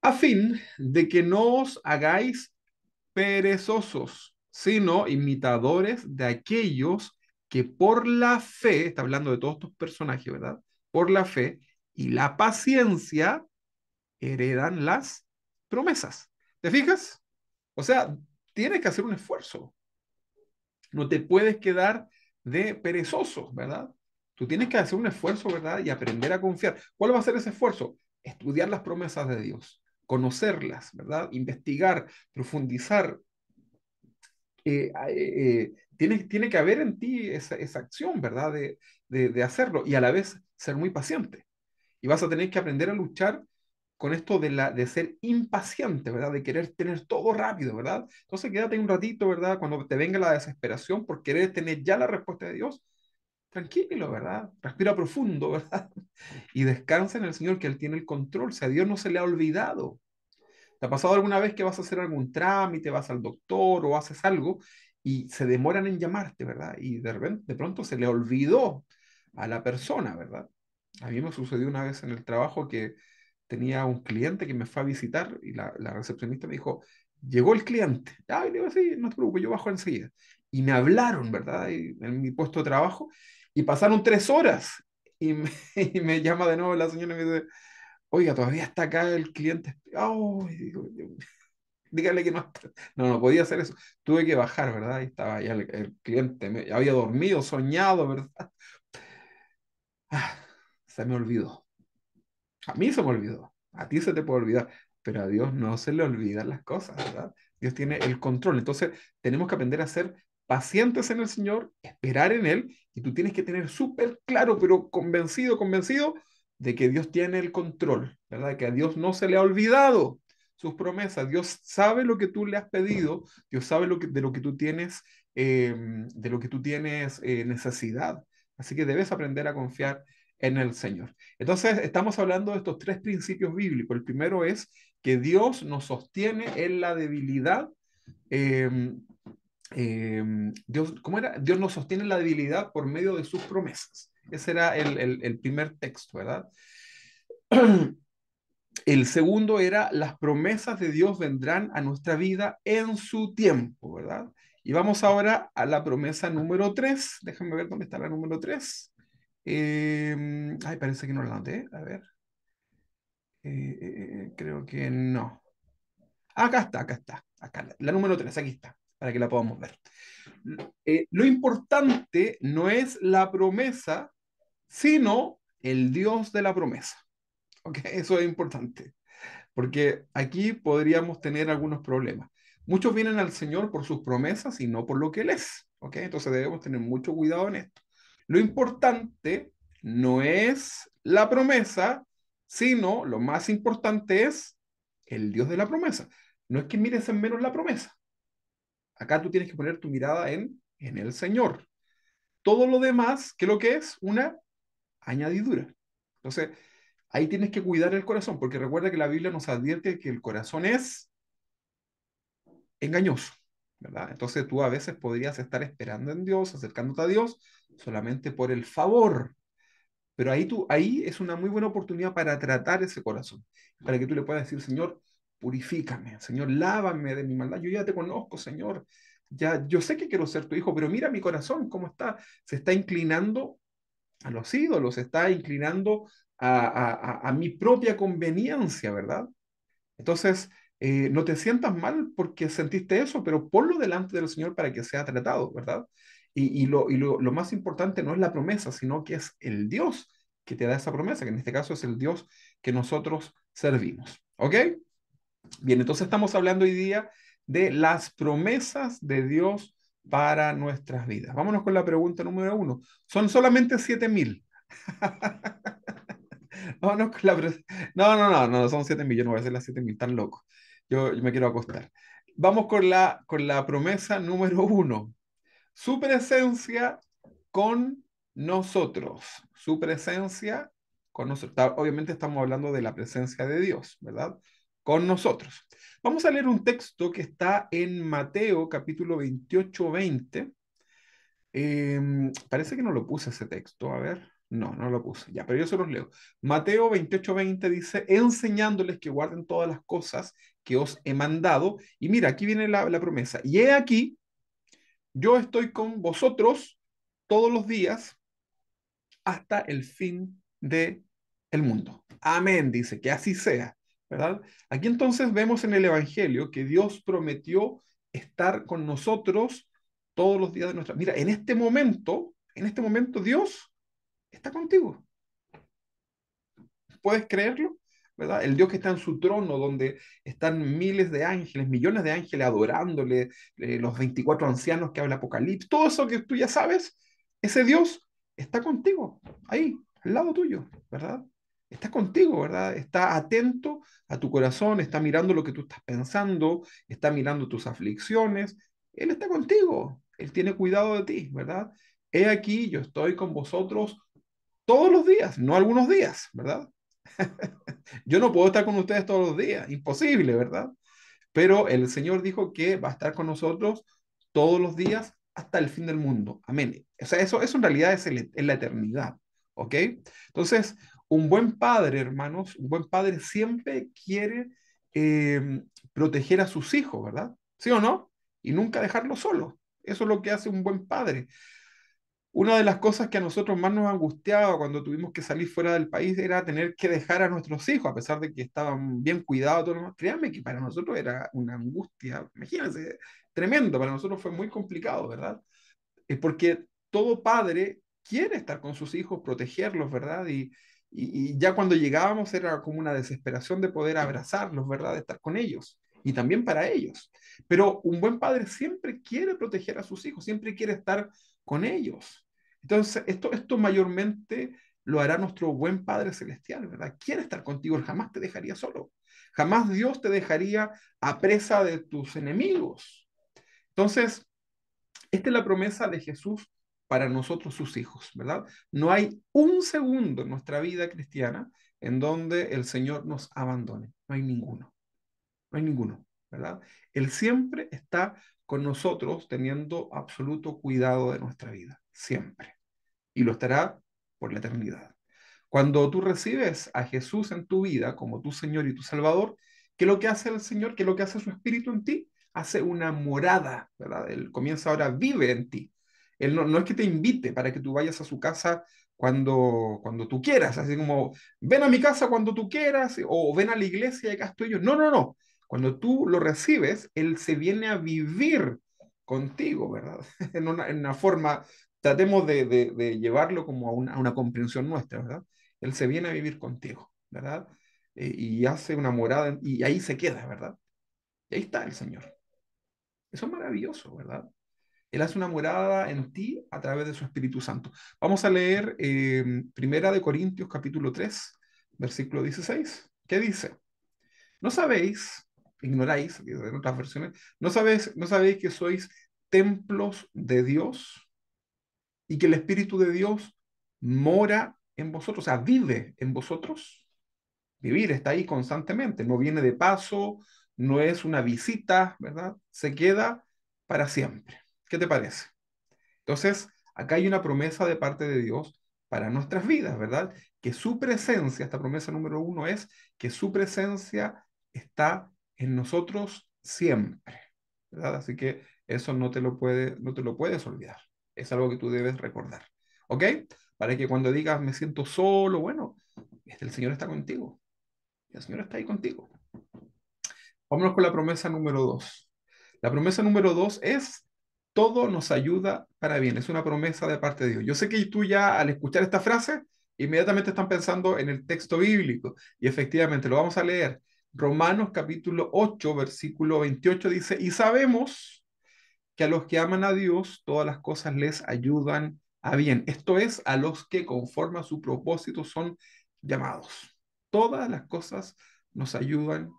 Speaker 1: A fin de que no os hagáis perezosos, sino imitadores de aquellos que por la fe, está hablando de todos estos personajes, ¿verdad? Por la fe y la paciencia heredan las promesas. ¿Te fijas? O sea, tienes que hacer un esfuerzo. No te puedes quedar de perezoso, ¿verdad? Tú tienes que hacer un esfuerzo, ¿verdad? Y aprender a confiar. ¿Cuál va a ser ese esfuerzo? Estudiar las promesas de Dios, conocerlas, ¿verdad? Investigar, profundizar, tiene que haber en ti esa acción, ¿verdad? De hacerlo y a la vez ser muy paciente. Y vas a tener que aprender a luchar con esto de ser impaciente, ¿verdad? De querer tener todo rápido, ¿verdad? Entonces quédate un ratito, ¿verdad? Cuando te venga la desesperación por querer tener ya la respuesta de Dios, tranquilo, ¿verdad? Respira profundo, ¿verdad? Y descansa en el Señor, que Él tiene el control. Si a Dios no se le ha olvidado. ¿Te ha pasado alguna vez que vas a hacer algún trámite, vas al doctor o haces algo y se demoran en llamarte, ¿verdad? Y de repente, de pronto se le olvidó a la persona, ¿verdad? A mí me sucedió una vez en el trabajo que tenía un cliente que me fue a visitar y la recepcionista me dijo, llegó el cliente. Ah, y le digo, sí, no te preocupes, yo bajo enseguida. Y me hablaron, ¿verdad? En mi puesto de trabajo y pasaron 3 horas y me, y me llama de nuevo la señora y me dice, oiga, todavía está acá el cliente. Oh, y digo, dígale que no, no podía hacer eso. Tuve que bajar, ¿verdad? Y estaba ya el cliente, había dormido, soñado, ¿verdad? Ah, se me olvidó. A mí se me olvidó. A ti se te puede olvidar, pero a Dios no se le olvidan las cosas, ¿verdad? Dios tiene el control. Entonces, tenemos que aprender a ser pacientes en el Señor, esperar en Él, y tú tienes que tener súper claro, pero convencido, convencido de que Dios tiene el control, ¿verdad? Que a Dios no se le ha olvidado sus promesas. Dios sabe lo que tú le has pedido, Dios sabe de lo que tú tienes, necesidad. Así que debes aprender a confiar en el Señor. Entonces, estamos hablando de estos 3 principios bíblicos. El primero es que Dios nos sostiene en la debilidad. eh, Dios, ¿cómo era? Dios nos sostiene en la debilidad por medio de sus promesas. Ese era el primer texto, ¿verdad? El segundo era, las promesas de Dios vendrán a nuestra vida en su tiempo, ¿verdad? Y vamos ahora a la promesa número 3. Déjame ver dónde está la número 3. Ay, parece que no la noté. A ver. Creo que no. Acá está, acá está. Acá, la número 3 aquí está, para que la podamos ver. Lo importante no es la promesa, sino el Dios de la promesa. ¿Ok? Eso es importante, porque aquí podríamos tener algunos problemas. Muchos vienen al Señor por sus promesas y no por lo que Él es. ¿Ok? Entonces debemos tener mucho cuidado en esto. Lo importante no es la promesa, sino lo más importante es el Dios de la promesa. No es que mires en menos la promesa. Acá tú tienes que poner tu mirada en el Señor. Todo lo demás, ¿qué es lo que es? Una añadidura. Entonces, ahí tienes que cuidar el corazón, porque recuerda que la Biblia nos advierte que el corazón es engañoso, ¿verdad? Entonces tú a veces podrías estar esperando en Dios, acercándote a Dios, solamente por el favor, Pero ahí es una muy buena oportunidad para tratar ese corazón, para que tú le puedas decir, Señor, purifícame, Señor, lávame de mi maldad. Yo ya te conozco, Señor. Ya, yo sé que quiero ser tu hijo, pero mira mi corazón, cómo está. Se está inclinando a los ídolos, se está inclinando a mi propia conveniencia, ¿verdad? Entonces, no te sientas mal porque sentiste eso, pero ponlo delante del Señor para que sea tratado, ¿verdad? Lo más importante no es la promesa, sino que es el Dios que te da esa promesa, que en este caso es el Dios que nosotros servimos. ¿Ok? Bien, entonces estamos hablando hoy día de las promesas de Dios para nuestras vidas. Vámonos con la pregunta número uno. Son solamente 7.000. Vámonos con no, son 7.000, yo no voy a hacer las 7.000, tan loco. Yo me quiero acostar. Vamos con la promesa número uno. Su presencia con nosotros. Su presencia con nosotros. Obviamente estamos hablando de la presencia de Dios, ¿verdad? Con nosotros. Vamos a leer un texto que está en Mateo capítulo 28-20. Parece que no lo puse ese texto, a ver. No, no lo puse. Ya, pero yo se los leo. Mateo 28-20 dice, enseñándoles que guarden todas las cosas que os he mandado. Y mira, aquí viene la promesa. Y he aquí, yo estoy con vosotros todos los días hasta el fin de el mundo. Amén, dice, que así sea, ¿verdad? Aquí entonces vemos en el Evangelio que Dios prometió estar con nosotros todos los días de nuestra vida. Mira, en este momento Dios está contigo. ¿Puedes creerlo? ¿Verdad? El Dios que está en su trono, donde están miles de ángeles, millones de ángeles adorándole, los 24 ancianos que habla Apocalipsis, todo eso que tú ya sabes, ese Dios está contigo, ahí, al lado tuyo, ¿verdad? Está contigo, ¿verdad? Está atento a tu corazón, está mirando lo que tú estás pensando, está mirando tus aflicciones. Él está contigo, Él tiene cuidado de ti, ¿verdad? He aquí, yo estoy con vosotros todos los días, no algunos días, ¿verdad? Yo no puedo estar con ustedes todos los días, imposible, ¿verdad? Pero el Señor dijo que va a estar con nosotros todos los días hasta el fin del mundo. Amén. O sea, eso en realidad es la eternidad, ¿ok? Entonces, un buen padre, hermanos, un buen padre siempre quiere eh, proteger a sus hijos, ¿verdad? ¿Sí o no? Y nunca dejarlos solos. Eso es lo que hace un buen padre. Una de las cosas que a nosotros más nos angustiaba cuando tuvimos que salir fuera del país era tener que dejar a nuestros hijos, a pesar de que estaban bien cuidados. Todo lo demás. Créanme que para nosotros era una angustia, imagínense, tremendo, para nosotros fue muy complicado, ¿verdad? Es porque todo padre quiere estar con sus hijos, protegerlos, ¿verdad? Y ya cuando llegábamos era como una desesperación de poder abrazarlos, ¿verdad? De estar con ellos y también para ellos. Pero un buen padre siempre quiere proteger a sus hijos, siempre quiere estar con ellos. Entonces, esto mayormente lo hará nuestro buen Padre Celestial, ¿verdad? Quiere estar contigo, Él jamás te dejaría solo. Jamás Dios te dejaría a presa de tus enemigos. Entonces, esta es la promesa de Jesús para nosotros sus hijos, ¿verdad? No hay un segundo en nuestra vida cristiana en donde el Señor nos abandone. No hay ninguno, no hay ninguno, ¿verdad? Él siempre está con nosotros teniendo absoluto cuidado de nuestra vida, siempre. Y lo estará por la eternidad. Cuando tú recibes a Jesús en tu vida como tu Señor y tu Salvador, ¿qué es lo que hace el Señor? ¿Qué es lo que hace su Espíritu en ti? Hace una morada, ¿verdad? Él comienza ahora, vive en ti. Él no es que te invite para que tú vayas a su casa cuando tú quieras, así como, ven a mi casa cuando tú quieras, o ven a la iglesia y acá estoy yo. No, no, no. Cuando tú lo recibes, Él se viene a vivir contigo, ¿verdad? En una forma, tratemos de llevarlo como a una comprensión nuestra, ¿verdad? Él se viene a vivir contigo, ¿verdad? Y hace una morada y ahí se queda, ¿verdad? Y ahí está el Señor. Eso es maravilloso, ¿verdad? Él hace una morada en ti a través de su Espíritu Santo. Vamos a leer Primera de Corintios capítulo 3, versículo 16. ¿Qué dice? ¿No sabéis, ignoráis, en otras versiones, no sabéis que sois templos de Dios y que el Espíritu de Dios mora en vosotros, o sea, vive en vosotros? Vivir está ahí constantemente, no viene de paso, no es una visita, ¿verdad? Se queda para siempre. ¿Qué te parece? Entonces, acá hay una promesa de parte de Dios para nuestras vidas, ¿verdad? Que su presencia, esta promesa número uno es que su presencia está en nosotros siempre, ¿verdad? Así que eso no te lo puedes olvidar. Es algo que tú debes recordar, ¿ok? Para que cuando digas me siento solo, bueno, el Señor está contigo. El Señor está ahí contigo. Vámonos con la promesa número dos. La promesa número dos es, todo nos ayuda para bien. Es una promesa de parte de Dios. Yo sé que tú ya al escuchar esta frase, inmediatamente están pensando en el texto bíblico. Y efectivamente, lo vamos a leer. Romanos capítulo 8 versículo 28 dice, y sabemos que a los que aman a Dios, todas las cosas les ayudan a bien. Esto es, a los que conforme a su propósito son llamados. Todas las cosas nos ayudan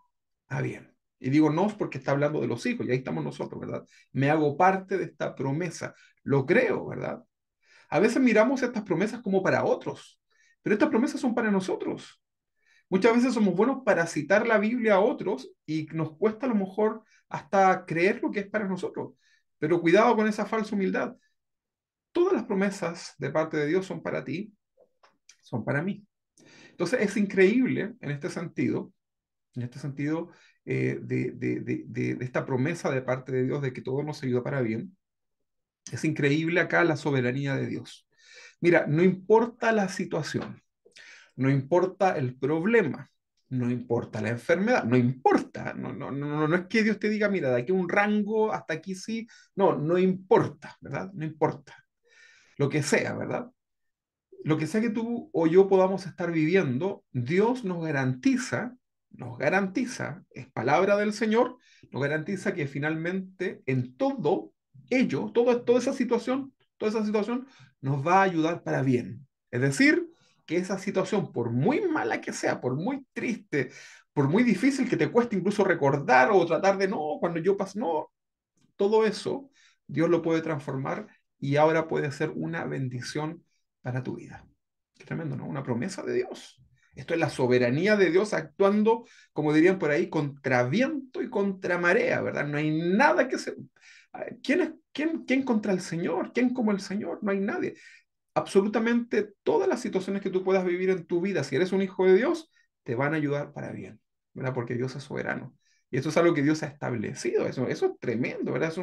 Speaker 1: a bien. Y digo nos porque está hablando de los hijos, y ahí estamos nosotros, ¿verdad? Me hago parte de esta promesa, lo creo, ¿verdad? A veces miramos estas promesas como para otros, pero estas promesas son para nosotros. Muchas veces somos buenos para citar la Biblia a otros y nos cuesta a lo mejor hasta creer lo que es para nosotros. Pero cuidado con esa falsa humildad. Todas las promesas de parte de Dios son para ti, son para mí. Entonces es increíble en este sentido de esta promesa de parte de Dios de que todo nos ayuda para bien. Es increíble acá la soberanía de Dios. Mira, no importa la situación, no importa el problema, no importa la enfermedad, no importa, no es que Dios te diga, mira, de aquí un rango hasta aquí sí, no importa, ¿verdad? No importa, lo que sea, ¿verdad? Lo que sea que tú o yo podamos estar viviendo, Dios nos garantiza, es palabra del Señor, nos garantiza que finalmente en todo ello, toda esa situación nos va a ayudar para bien. Es decir, que esa situación, por muy mala que sea, por muy triste, por muy difícil que te cueste incluso recordar o tratar de no, cuando yo paso, no, todo eso Dios lo puede transformar y ahora puede ser una bendición para tu vida. Qué tremendo, ¿no? Una promesa de Dios. Esto es la soberanía de Dios actuando, como dirían por ahí, contra viento y contra marea, ¿verdad? No hay nada que se... ¿Quién contra el Señor? ¿Quién como el Señor? No hay nadie. Absolutamente todas las situaciones que tú puedas vivir en tu vida, si eres un hijo de Dios, te van a ayudar para bien, ¿verdad? Porque Dios es soberano. Y eso es algo que Dios ha establecido. Eso es tremendo, ¿verdad?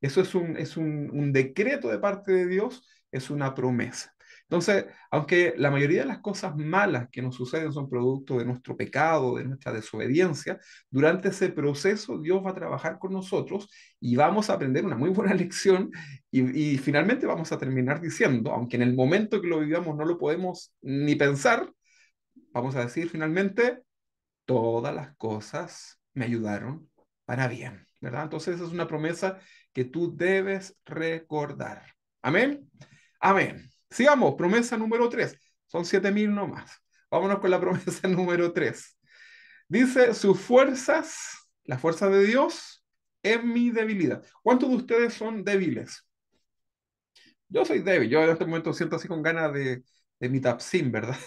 Speaker 1: Eso es un decreto de parte de Dios, es una promesa. Entonces, aunque la mayoría de las cosas malas que nos suceden son producto de nuestro pecado, de nuestra desobediencia, durante ese proceso Dios va a trabajar con nosotros y vamos a aprender una muy buena lección y finalmente vamos a terminar diciendo, aunque en el momento que lo vivamos no lo podemos ni pensar, vamos a decir finalmente, todas las cosas me ayudaron para bien, ¿verdad? Entonces esa es una promesa que tú debes recordar. Amén. Amén. Sigamos, promesa número 3. Son 7.000 nomás. Vámonos con la promesa número 3. Dice, sus fuerzas, la fuerza de Dios, en mi debilidad. ¿Cuántos de ustedes son débiles? Yo soy débil, yo en este momento siento así con ganas de mi Tapsin, ¿verdad?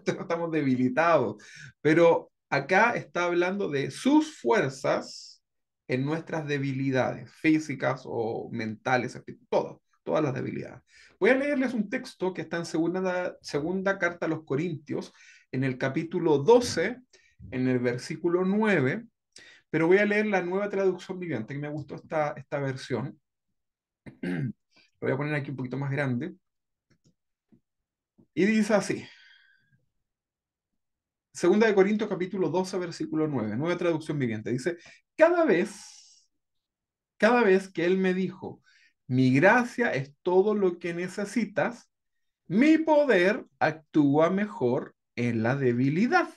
Speaker 1: Estamos debilitados. Pero acá está hablando de sus fuerzas en nuestras debilidades físicas o mentales, todas las debilidades. Voy a leerles un texto que está en segunda carta a los Corintios, en el capítulo 12, en el versículo 9, pero voy a leer la nueva traducción viviente, que me gustó esta versión. Lo voy a poner aquí un poquito más grande. Y dice así, Segunda de Corintios capítulo 12 versículo 9, nueva traducción viviente. Dice, cada vez, cada vez que Él me dijo, mi gracia es todo lo que necesitas, mi poder actúa mejor en la debilidad.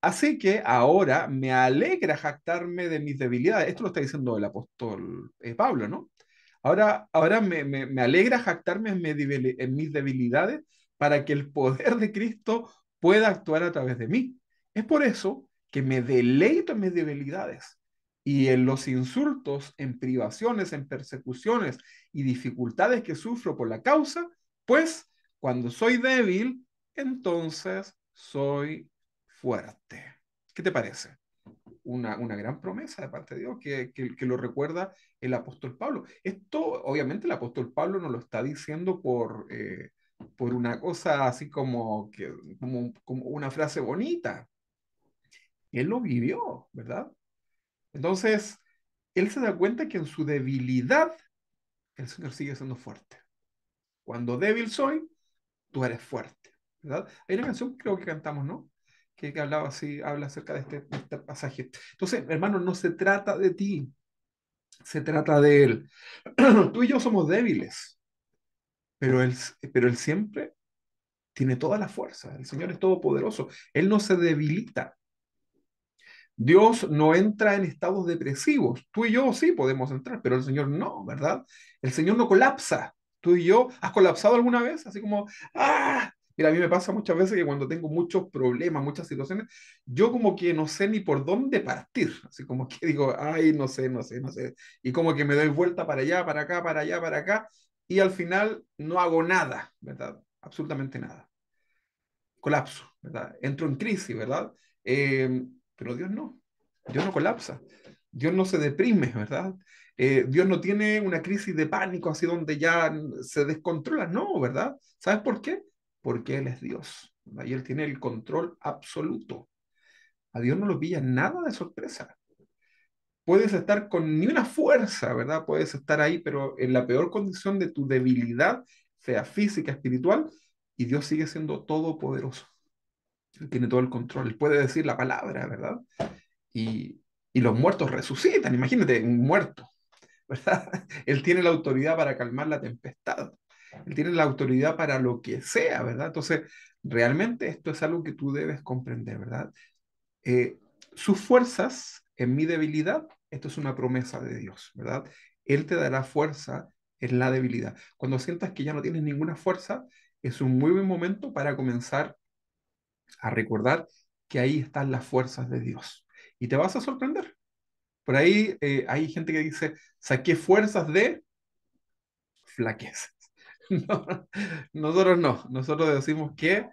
Speaker 1: Así que ahora me alegra jactarme de mis debilidades. Esto lo está diciendo el apóstol Pablo, ¿no? Ahora me alegra jactarme en mis debilidades para que el poder de Cristo pueda actuar a través de mí. Es por eso que me deleito en mis debilidades y en los insultos, en privaciones, en persecuciones y dificultades que sufro por la causa, pues cuando soy débil, entonces soy fuerte. ¿Qué te parece? Una gran promesa de parte de Dios que lo recuerda el apóstol Pablo. Esto, obviamente, el apóstol Pablo no lo está diciendo por una cosa así como una frase bonita. Él lo vivió, ¿verdad? Entonces, él se da cuenta que en su debilidad el Señor sigue siendo fuerte. Cuando débil soy, tú eres fuerte, ¿verdad? Hay una canción que creo que cantamos, ¿no? Que hablaba así, habla acerca de este pasaje. Entonces, hermano, no se trata de ti, se trata de Él. Tú y yo somos débiles, pero él siempre tiene toda la fuerza. El Señor es todopoderoso. Él no se debilita. Dios no entra en estados depresivos. Tú y yo sí podemos entrar, pero el Señor no, ¿verdad? El Señor no colapsa. Tú y yo, ¿has colapsado alguna vez? Así como, ¡ah! Mira, a mí me pasa muchas veces que cuando tengo muchos problemas, muchas situaciones, yo como que no sé ni por dónde partir. Así como que digo, ay, no sé, no sé, no sé. Y como que me doy vuelta para allá, para acá, para allá, para acá. Y al final no hago nada, ¿verdad? Absolutamente nada. Colapso, ¿verdad? Entro en crisis, ¿verdad? Pero Dios no. Dios no colapsa. Dios no se deprime, ¿verdad? Dios no tiene una crisis de pánico así donde ya se descontrola, no, ¿verdad? ¿Sabes por qué? Porque Él es Dios, ¿verdad? Y Él tiene el control absoluto. A Dios no lo pilla nada de sorpresa. Puedes estar con ni una fuerza, ¿verdad? Puedes estar ahí, pero en la peor condición de tu debilidad, sea física, espiritual, y Dios sigue siendo todopoderoso. Él tiene todo el control, él puede decir la palabra, ¿verdad? Y, y los muertos resucitan, imagínate, un muerto, ¿verdad? Él tiene la autoridad para calmar la tempestad, él tiene la autoridad para lo que sea, ¿verdad? Entonces, realmente esto es algo que tú debes comprender, ¿verdad? Eh, Sus fuerzas en mi debilidad, esto es una promesa de Dios, ¿verdad? Él te dará fuerza en la debilidad. Cuando sientas que ya no tienes ninguna fuerza, es un muy buen momento para comenzar a recordar que ahí están las fuerzas de Dios. Y te vas a sorprender. Por ahí hay gente que dice, saqué fuerzas de flaquezas. No, nosotros no, nosotros decimos que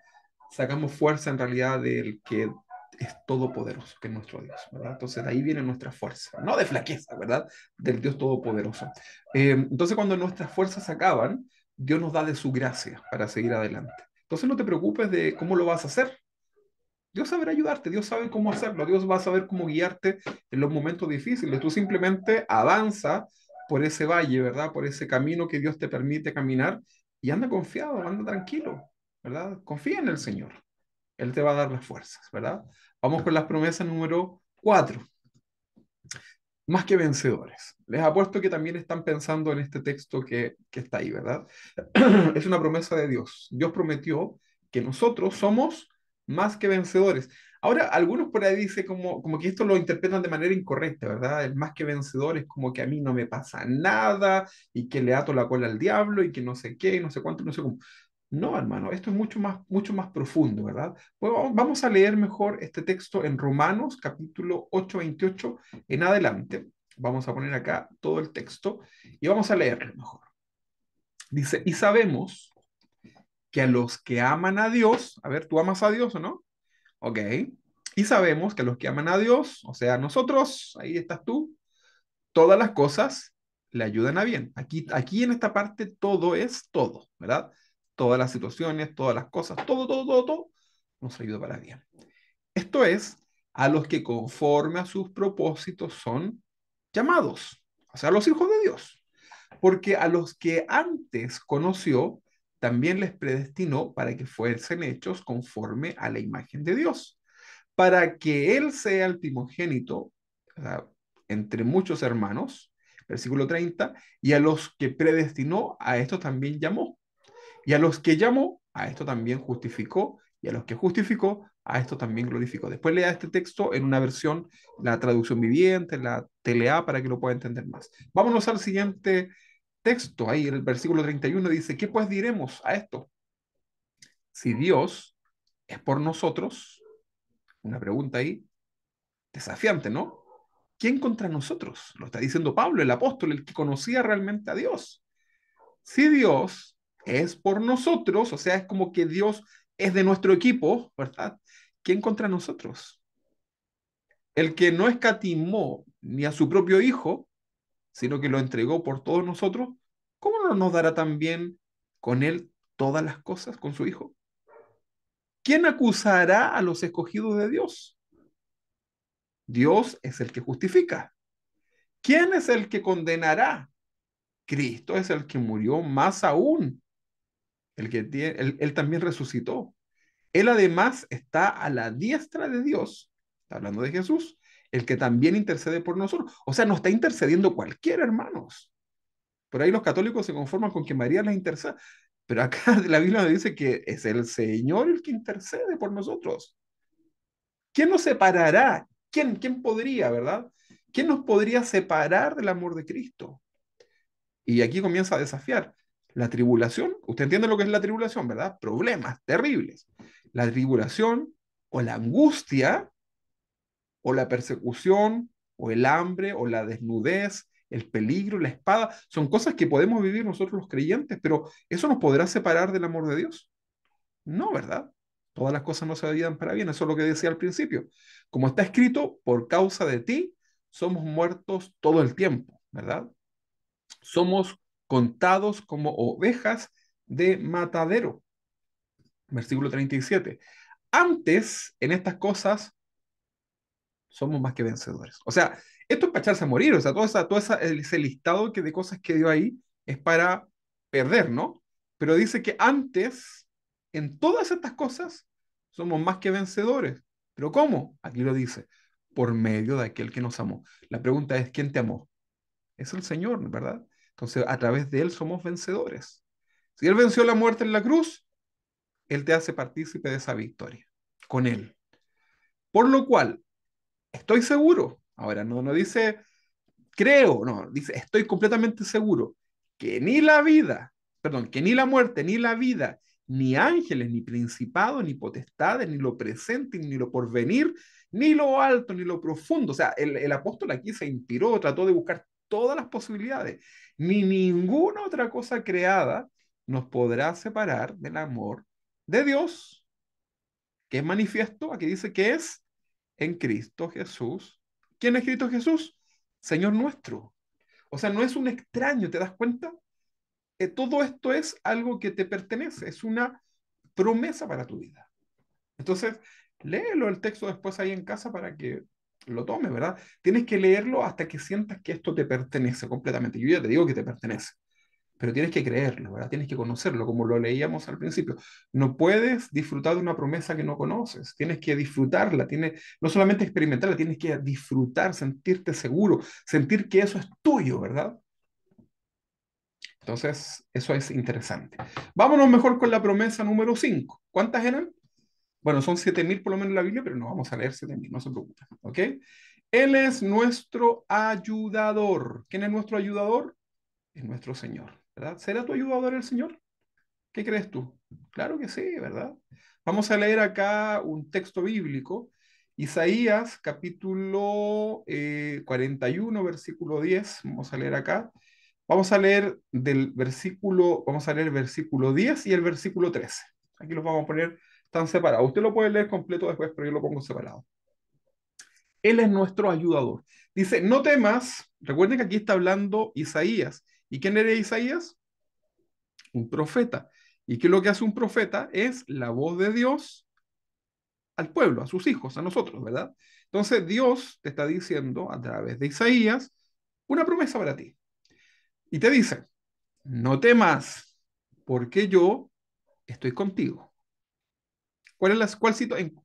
Speaker 1: sacamos fuerza en realidad del que es todopoderoso, que es nuestro Dios, ¿verdad? Entonces de ahí viene nuestra fuerza, no de flaqueza, ¿verdad? Del Dios todopoderoso. Entonces cuando nuestras fuerzas acaban, Dios nos da de su gracia para seguir adelante. Entonces no te preocupes de cómo lo vas a hacer. Dios sabrá ayudarte, Dios sabe cómo hacerlo, Dios va a saber cómo guiarte en los momentos difíciles. Tú simplemente avanza por ese valle, ¿verdad? Por ese camino que Dios te permite caminar y anda confiado, anda tranquilo, ¿verdad? Confía en el Señor. Él te va a dar las fuerzas, ¿verdad? Vamos con las promesas número 4. Más que vencedores. Les apuesto que también están pensando en este texto que está ahí, ¿verdad? Es una promesa de Dios. Dios prometió que nosotros somos más que vencedores. Ahora, algunos por ahí dicen como que esto lo interpretan de manera incorrecta, ¿verdad? El más que vencedor es como que a mí no me pasa nada y que le ato la cola al diablo y que no sé qué, y no sé cuánto, no sé cómo. No, hermano, esto es mucho más profundo, ¿verdad? Pues vamos a leer mejor este texto en Romanos capítulo 8 28 en adelante. Vamos a poner acá todo el texto y vamos a leerlo mejor. Dice, y sabemos que a los que aman a Dios, a ver, ¿tú amas a Dios o no? Ok. Y sabemos que a los que aman a Dios, o sea, nosotros, ahí estás tú, todas las cosas le ayudan a bien. Aquí en esta parte todo es todo, ¿verdad? Todas las situaciones, todas las cosas, todo nos ayuda para bien. Esto es, a los que conforme a sus propósitos son llamados, o sea, los hijos de Dios. Porque a los que antes conoció, también les predestinó para que fuesen hechos conforme a la imagen de Dios, para que Él sea el primogénito, o sea, entre muchos hermanos, versículo 30, y a los que predestinó, a esto también llamó, y a los que llamó, a esto también justificó, y a los que justificó, a esto también glorificó. Después lea este texto en una versión, la traducción viviente, la TLA, para que lo pueda entender más. Vámonos al siguiente texto, ahí el versículo 31 dice, ¿qué pues diremos a esto? Si Dios es por nosotros, una pregunta ahí, desafiante, ¿no? ¿Quién contra nosotros? Lo está diciendo Pablo, el apóstol, el que conocía realmente a Dios. Si Dios es por nosotros, o sea, es como que Dios es de nuestro equipo, ¿verdad? ¿Quién contra nosotros? El que no escatimó ni a su propio Hijo, sino que lo entregó por todos nosotros, ¿cómo no nos dará también con él todas las cosas con su Hijo? ¿Quién acusará a los escogidos de Dios? Dios es el que justifica. ¿Quién es el que condenará? Cristo es el que murió, más aún, el que tiene, él también resucitó. Él además está a la diestra de Dios, está hablando de Jesús, el que también intercede por nosotros. O sea, no está intercediendo cualquiera, hermanos. Por ahí los católicos se conforman con que María les interceda, pero acá la Biblia nos dice que es el Señor el que intercede por nosotros. ¿Quién nos separará? ¿Quién podría, verdad? ¿Quién nos podría separar del amor de Cristo? Y aquí comienza a desafiar. La tribulación, usted entiende lo que es la tribulación, ¿verdad? Problemas terribles. La tribulación o la angustia o la persecución o el hambre o la desnudez, el peligro, la espada, son cosas que podemos vivir nosotros los creyentes, pero ¿eso nos podrá separar del amor de Dios? No, ¿verdad? Todas las cosas no se ayudan para bien, eso es lo que decía al principio. Como está escrito, por causa de ti somos muertos todo el tiempo, ¿verdad? Somos contados como ovejas de matadero. Versículo 37. Antes, en estas cosas, somos más que vencedores. O sea, esto es para echarse a morir. O sea, ese listado de cosas que dio ahí es para perder, ¿no? Pero dice que antes, en todas estas cosas, somos más que vencedores. ¿Pero cómo? Aquí lo dice, por medio de aquel que nos amó. La pregunta es, ¿quién te amó? Es el Señor, ¿verdad? Entonces, a través de Él somos vencedores. Si Él venció la muerte en la cruz, Él te hace partícipe de esa victoria, con Él. Por lo cual, estoy seguro, ahora no dice creo, no, dice estoy completamente seguro que ni la vida, perdón, que ni la muerte, ni la vida, ni ángeles, ni principados, ni potestades, ni lo presente, ni lo porvenir, ni lo alto, ni lo profundo. O sea, el apóstol aquí se inspiró, trató de buscar todas las posibilidades. Ni ninguna otra cosa creada nos podrá separar del amor de Dios, que es manifiesto, aquí dice que es en Cristo Jesús. ¿Quién es Cristo Jesús? Señor nuestro. O sea, no es un extraño, ¿te das cuenta? Todo esto es algo que te pertenece, es una promesa para tu vida. Entonces, léelo el texto después ahí en casa para que lo tomes, ¿verdad? Tienes que leerlo hasta que sientas que esto te pertenece completamente. Yo ya te digo que te pertenece, pero tienes que creerlo, ¿verdad? Tienes que conocerlo, como lo leíamos al principio. No puedes disfrutar de una promesa que no conoces, tienes que disfrutarla, no solamente experimentarla, tienes que disfrutar, sentirte seguro, sentir que eso es tuyo, ¿verdad? Entonces, eso es interesante. Vámonos mejor con la promesa número 5. ¿Cuántas eran? Bueno, son 7.000 por lo menos en la Biblia, pero no vamos a leer 7.000, no se preocupen, ¿ok? Él es nuestro ayudador. ¿Quién es nuestro ayudador? Es nuestro Señor, ¿verdad? ¿Será tu ayudador el Señor? ¿Qué crees tú? Claro que sí, ¿verdad? Vamos a leer acá un texto bíblico, Isaías capítulo 41, versículo 10. Vamos a leer acá. Vamos a leer el versículo 10 y el versículo 13. Aquí los vamos a poner tan separados. Usted lo puede leer completo después, pero yo lo pongo separado. Él es nuestro ayudador. Dice, no temas, recuerden que aquí está hablando Isaías. ¿Y quién era Isaías? Un profeta. ¿Y qué es lo que hace un profeta? Es la voz de Dios al pueblo, a sus hijos, a nosotros, ¿verdad? Entonces Dios te está diciendo a través de Isaías una promesa para ti. Y te dice, no temas, porque yo estoy contigo. ¿Cuál es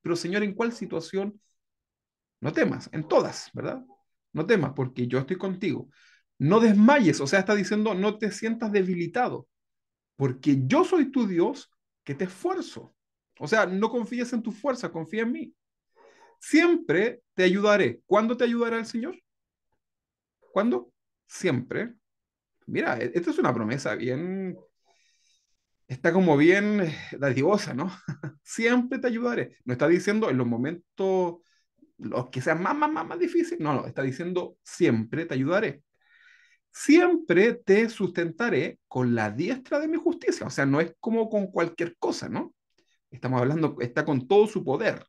Speaker 1: pero Señor, ¿en cuál situación? No temas, en todas, ¿verdad? No temas, porque yo estoy contigo. No desmayes, o sea, está diciendo, no te sientas debilitado, porque yo soy tu Dios que te esfuerzo. O sea, no confíes en tu fuerza, confía en mí. Siempre te ayudaré. ¿Cuándo te ayudará el Señor? ¿Cuándo? Siempre. Mira, esta es una promesa bien, está como bien dadivosa, ¿no? Siempre te ayudaré. No está diciendo en los momentos, los que sean más difíciles. No, no, está diciendo siempre te ayudaré. Siempre te sustentaré con la diestra de mi justicia. O sea, no es como con cualquier cosa, ¿no? Estamos hablando, está con todo su poder.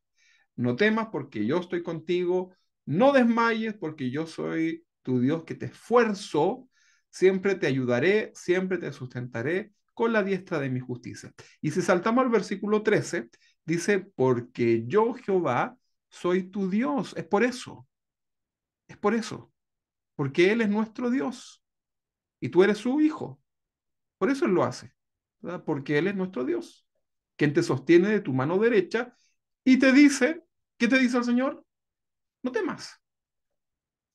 Speaker 1: No temas porque yo estoy contigo. No desmayes porque yo soy tu Dios que te esfuerzo. Siempre te ayudaré, siempre te sustentaré con la diestra de mi justicia. Y si saltamos al versículo 13, dice, porque yo, Jehová, soy tu Dios. Es por eso, porque Él es nuestro Dios y tú eres su hijo. Por eso Él lo hace, ¿verdad? Porque Él es nuestro Dios, quien te sostiene de tu mano derecha y te dice, ¿qué te dice el Señor? No temas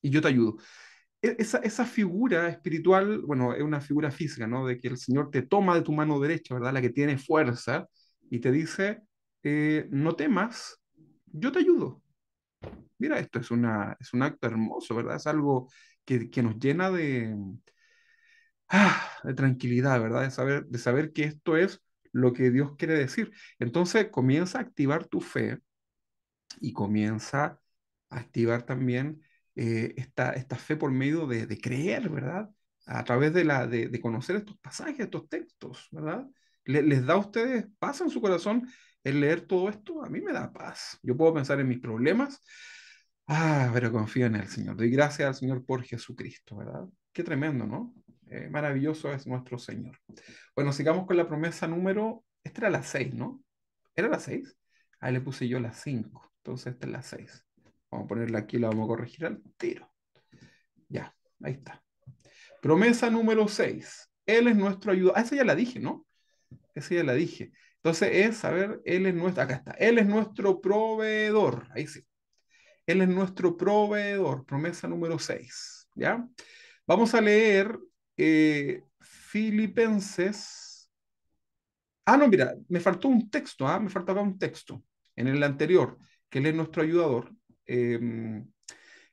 Speaker 1: y yo te ayudo. Esa figura espiritual, bueno, es una figura física, ¿no? De que el Señor te toma de tu mano derecha, ¿verdad? La que tiene fuerza y te dice, no temas, yo te ayudo. Mira, esto es un acto hermoso, ¿verdad? Es algo que nos llena de tranquilidad, ¿verdad? De saber que esto es lo que Dios quiere decir. Entonces comienza a activar tu fe y comienza a activar también esta fe por medio de creer, ¿verdad? A través de conocer estos pasajes, estos textos, ¿verdad? ¿Les da a ustedes paz en su corazón el leer todo esto? A mí me da paz. Yo puedo pensar en mis problemas, pero confío en el Señor. Doy gracias al Señor por Jesucristo, ¿verdad? Qué tremendo, ¿no? Maravilloso es nuestro Señor. Bueno, sigamos con la promesa número, esta era la 6, ¿no? ¿Era la 6? Ahí le puse yo la 5. Entonces esta es la 6. Vamos a ponerla aquí, la vamos a corregir al tiro. Ya, ahí está. Promesa número 6. Él es nuestro ayuda. Esa ya la dije, ¿no? Esa ya la dije. Entonces es, a ver, Él es nuestro, acá está. Él es nuestro proveedor. Ahí sí. Él es nuestro proveedor. Promesa número 6. ¿Ya? Vamos a leer Filipenses. No, mira, me faltó un texto, me faltó acá un texto en el anterior, que él es nuestro ayudador. Eh,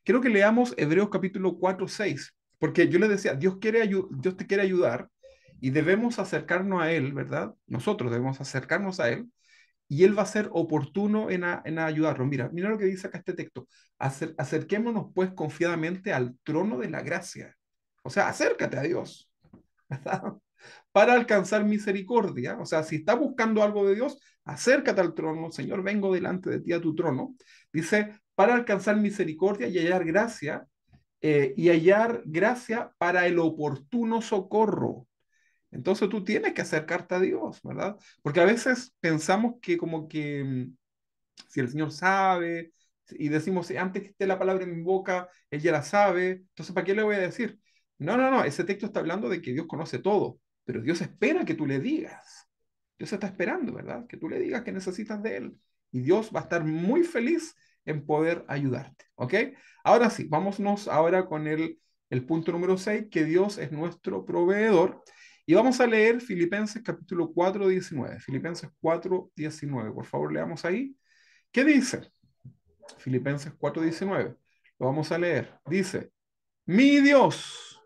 Speaker 1: Quiero que leamos Hebreos capítulo 4 6 porque yo le decía, Dios te quiere ayudar y debemos acercarnos a Él, ¿verdad? Nosotros debemos acercarnos a Él y Él va a ser oportuno en ayudarnos. Mira lo que dice acá este texto. Acerquémonos pues confiadamente al trono de la gracia. O sea, acércate a Dios, ¿verdad? Para alcanzar misericordia. O sea, si estás buscando algo de Dios, acércate al trono. Señor, vengo delante de ti a tu trono. Dice, para alcanzar misericordia y hallar gracia para el oportuno socorro. Entonces tú tienes que acercarte a Dios, ¿verdad? Porque a veces pensamos que como que si el Señor sabe y decimos, antes que esté la palabra en mi boca, Él ya la sabe, entonces ¿para qué le voy a decir? No, no, no, ese texto está hablando de que Dios conoce todo, pero Dios espera que tú le digas. Dios está esperando, ¿verdad? Que tú le digas que necesitas de Él. Y Dios va a estar muy feliz en poder ayudarte, ¿ok? Ahora sí, vámonos ahora con el punto número 6 que Dios es nuestro proveedor. Y vamos a leer Filipenses capítulo 4 19. Filipenses 4 19. Por favor, leamos ahí. ¿Qué dice? Filipenses 4:19. Lo vamos a leer. Dice, mi Dios,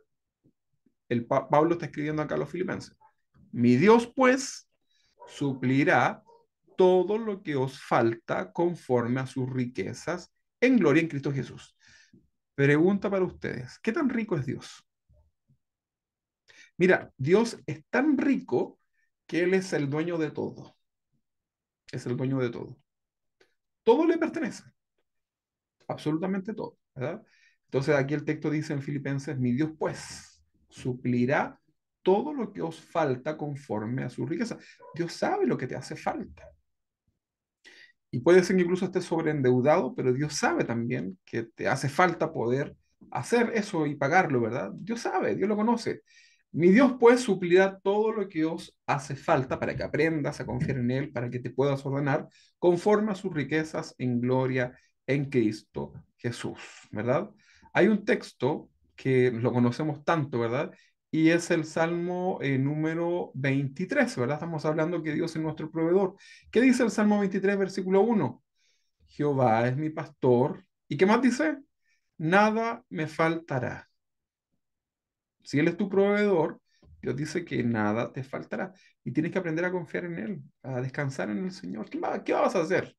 Speaker 1: Pablo está escribiendo acá a los filipenses, mi Dios pues suplirá todo lo que os falta conforme a sus riquezas en gloria en Cristo Jesús. Pregunta para ustedes, ¿qué tan rico es Dios? Mira, Dios es tan rico que Él es el dueño de todo. Es el dueño de todo. Todo le pertenece. Absolutamente todo, ¿verdad? Entonces aquí el texto dice en Filipenses, mi Dios pues suplirá todo lo que os falta conforme a su riqueza. Dios sabe lo que te hace falta. Y puede ser que incluso estés sobreendeudado, pero Dios sabe también que te hace falta poder hacer eso y pagarlo, ¿verdad? Dios sabe, Dios lo conoce. Mi Dios pues suplirá todo lo que os hace falta para que aprendas a confiar en Él, para que te puedas ordenar conforme a sus riquezas en gloria en Cristo Jesús, ¿verdad? Hay un texto que lo conocemos tanto, ¿verdad? Y es el Salmo número 23, ¿verdad? Estamos hablando que Dios es nuestro proveedor. ¿Qué dice el Salmo 23, versículo 1? Jehová es mi pastor. ¿Y qué más dice? Nada me faltará. Si Él es tu proveedor, Dios dice que nada te faltará. Y tienes que aprender a confiar en Él, a descansar en el Señor. ¿Qué vas a hacer?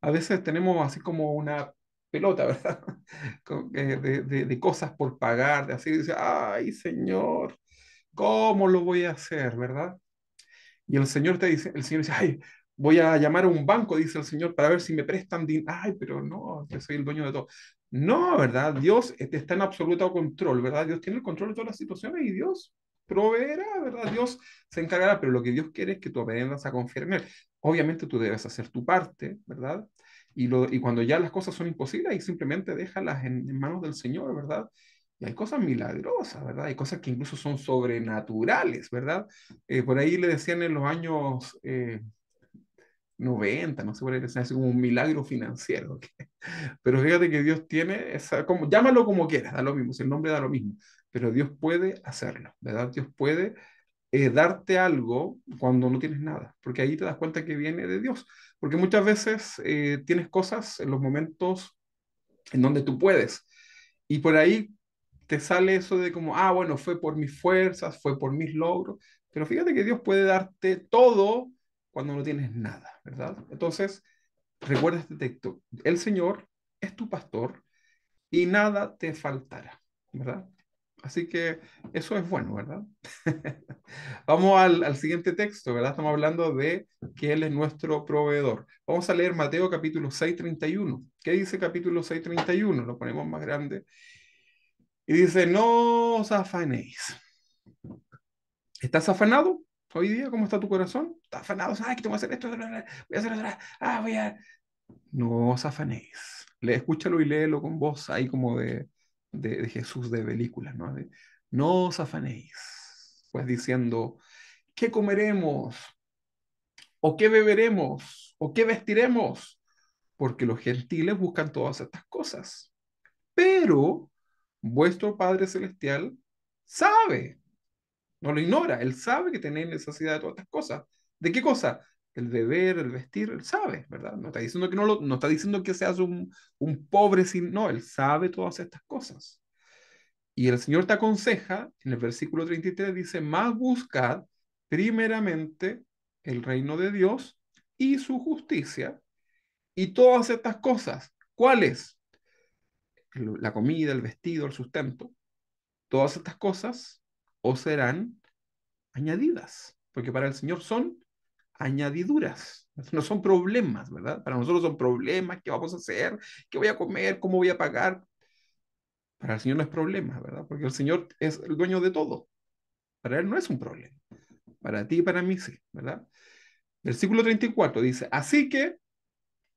Speaker 1: A veces tenemos así como una pelota, ¿verdad? De cosas por pagar, de así, dice, ay, Señor, ¿cómo lo voy a hacer, verdad? Y el Señor dice, ay, voy a llamar a un banco, dice el Señor, para ver si me prestan dinero. Ay, pero no, yo soy el dueño de todo. No, ¿verdad? Dios está en absoluto control, ¿verdad? Dios tiene el control de todas las situaciones y Dios proveerá, ¿verdad? Dios se encargará, pero lo que Dios quiere es que tú aprendas a confiar en Él. Obviamente tú debes hacer tu parte, ¿verdad? Y cuando ya las cosas son imposibles, ahí simplemente déjalas en manos del Señor, ¿verdad? Y hay cosas milagrosas, ¿verdad? Hay cosas que incluso son sobrenaturales, ¿verdad? Por ahí le decían en los años 90, no sé por ahí, le decían así como un milagro financiero, ¿ok? Pero fíjate que Dios tiene esa, como, llámalo como quieras, da lo mismo, si el nombre da lo mismo, pero Dios puede hacerlo, ¿verdad? Dios puede darte algo cuando no tienes nada, porque ahí te das cuenta que viene de Dios, porque muchas veces tienes cosas en los momentos en donde tú puedes, y por ahí te sale eso de como, ah, bueno, fue por mis fuerzas, fue por mis logros, pero fíjate que Dios puede darte todo cuando no tienes nada, ¿verdad? Entonces, recuerda este texto, el Señor es tu pastor y nada te faltará, ¿verdad? Así que eso es bueno, ¿verdad? Vamos al siguiente texto, ¿verdad? Estamos hablando de que Él es nuestro proveedor. Vamos a leer Mateo capítulo 6:31. ¿Qué dice capítulo 6:31? Lo ponemos más grande. Y dice, no os afanéis. ¿Estás afanado hoy día? ¿Cómo está tu corazón? ¿Estás afanado? ¿Sabes que tengo que hacer esto? Voy a hacer otra. Ah, voy a... No os afanéis. Escúchalo y léelo con voz ahí como de Jesús de películas, ¿no? No os afanéis. Pues diciendo, ¿qué comeremos? ¿O qué beberemos? ¿O qué vestiremos? Porque los gentiles buscan todas estas cosas. Pero vuestro Padre Celestial sabe, no lo ignora, Él sabe que tenéis necesidad de todas estas cosas. ¿De qué cosa? El beber, el vestir, Él sabe, ¿verdad? No está diciendo que, no está diciendo que seas un pobre sin... No, Él sabe todas estas cosas. Y el Señor te aconseja, en el versículo 33 dice, más buscad primeramente el reino de Dios y su justicia y todas estas cosas. ¿Cuáles? La comida, el vestido, el sustento. Todas estas cosas os serán añadidas, porque para el Señor son añadiduras, no son problemas, ¿verdad? Para nosotros son problemas, ¿qué vamos a hacer? ¿Qué voy a comer? ¿Cómo voy a pagar? Para el Señor no es problema, ¿verdad? Porque el Señor es el dueño de todo. Para Él no es un problema. Para ti y para mí sí, ¿verdad? Versículo 34 dice, así que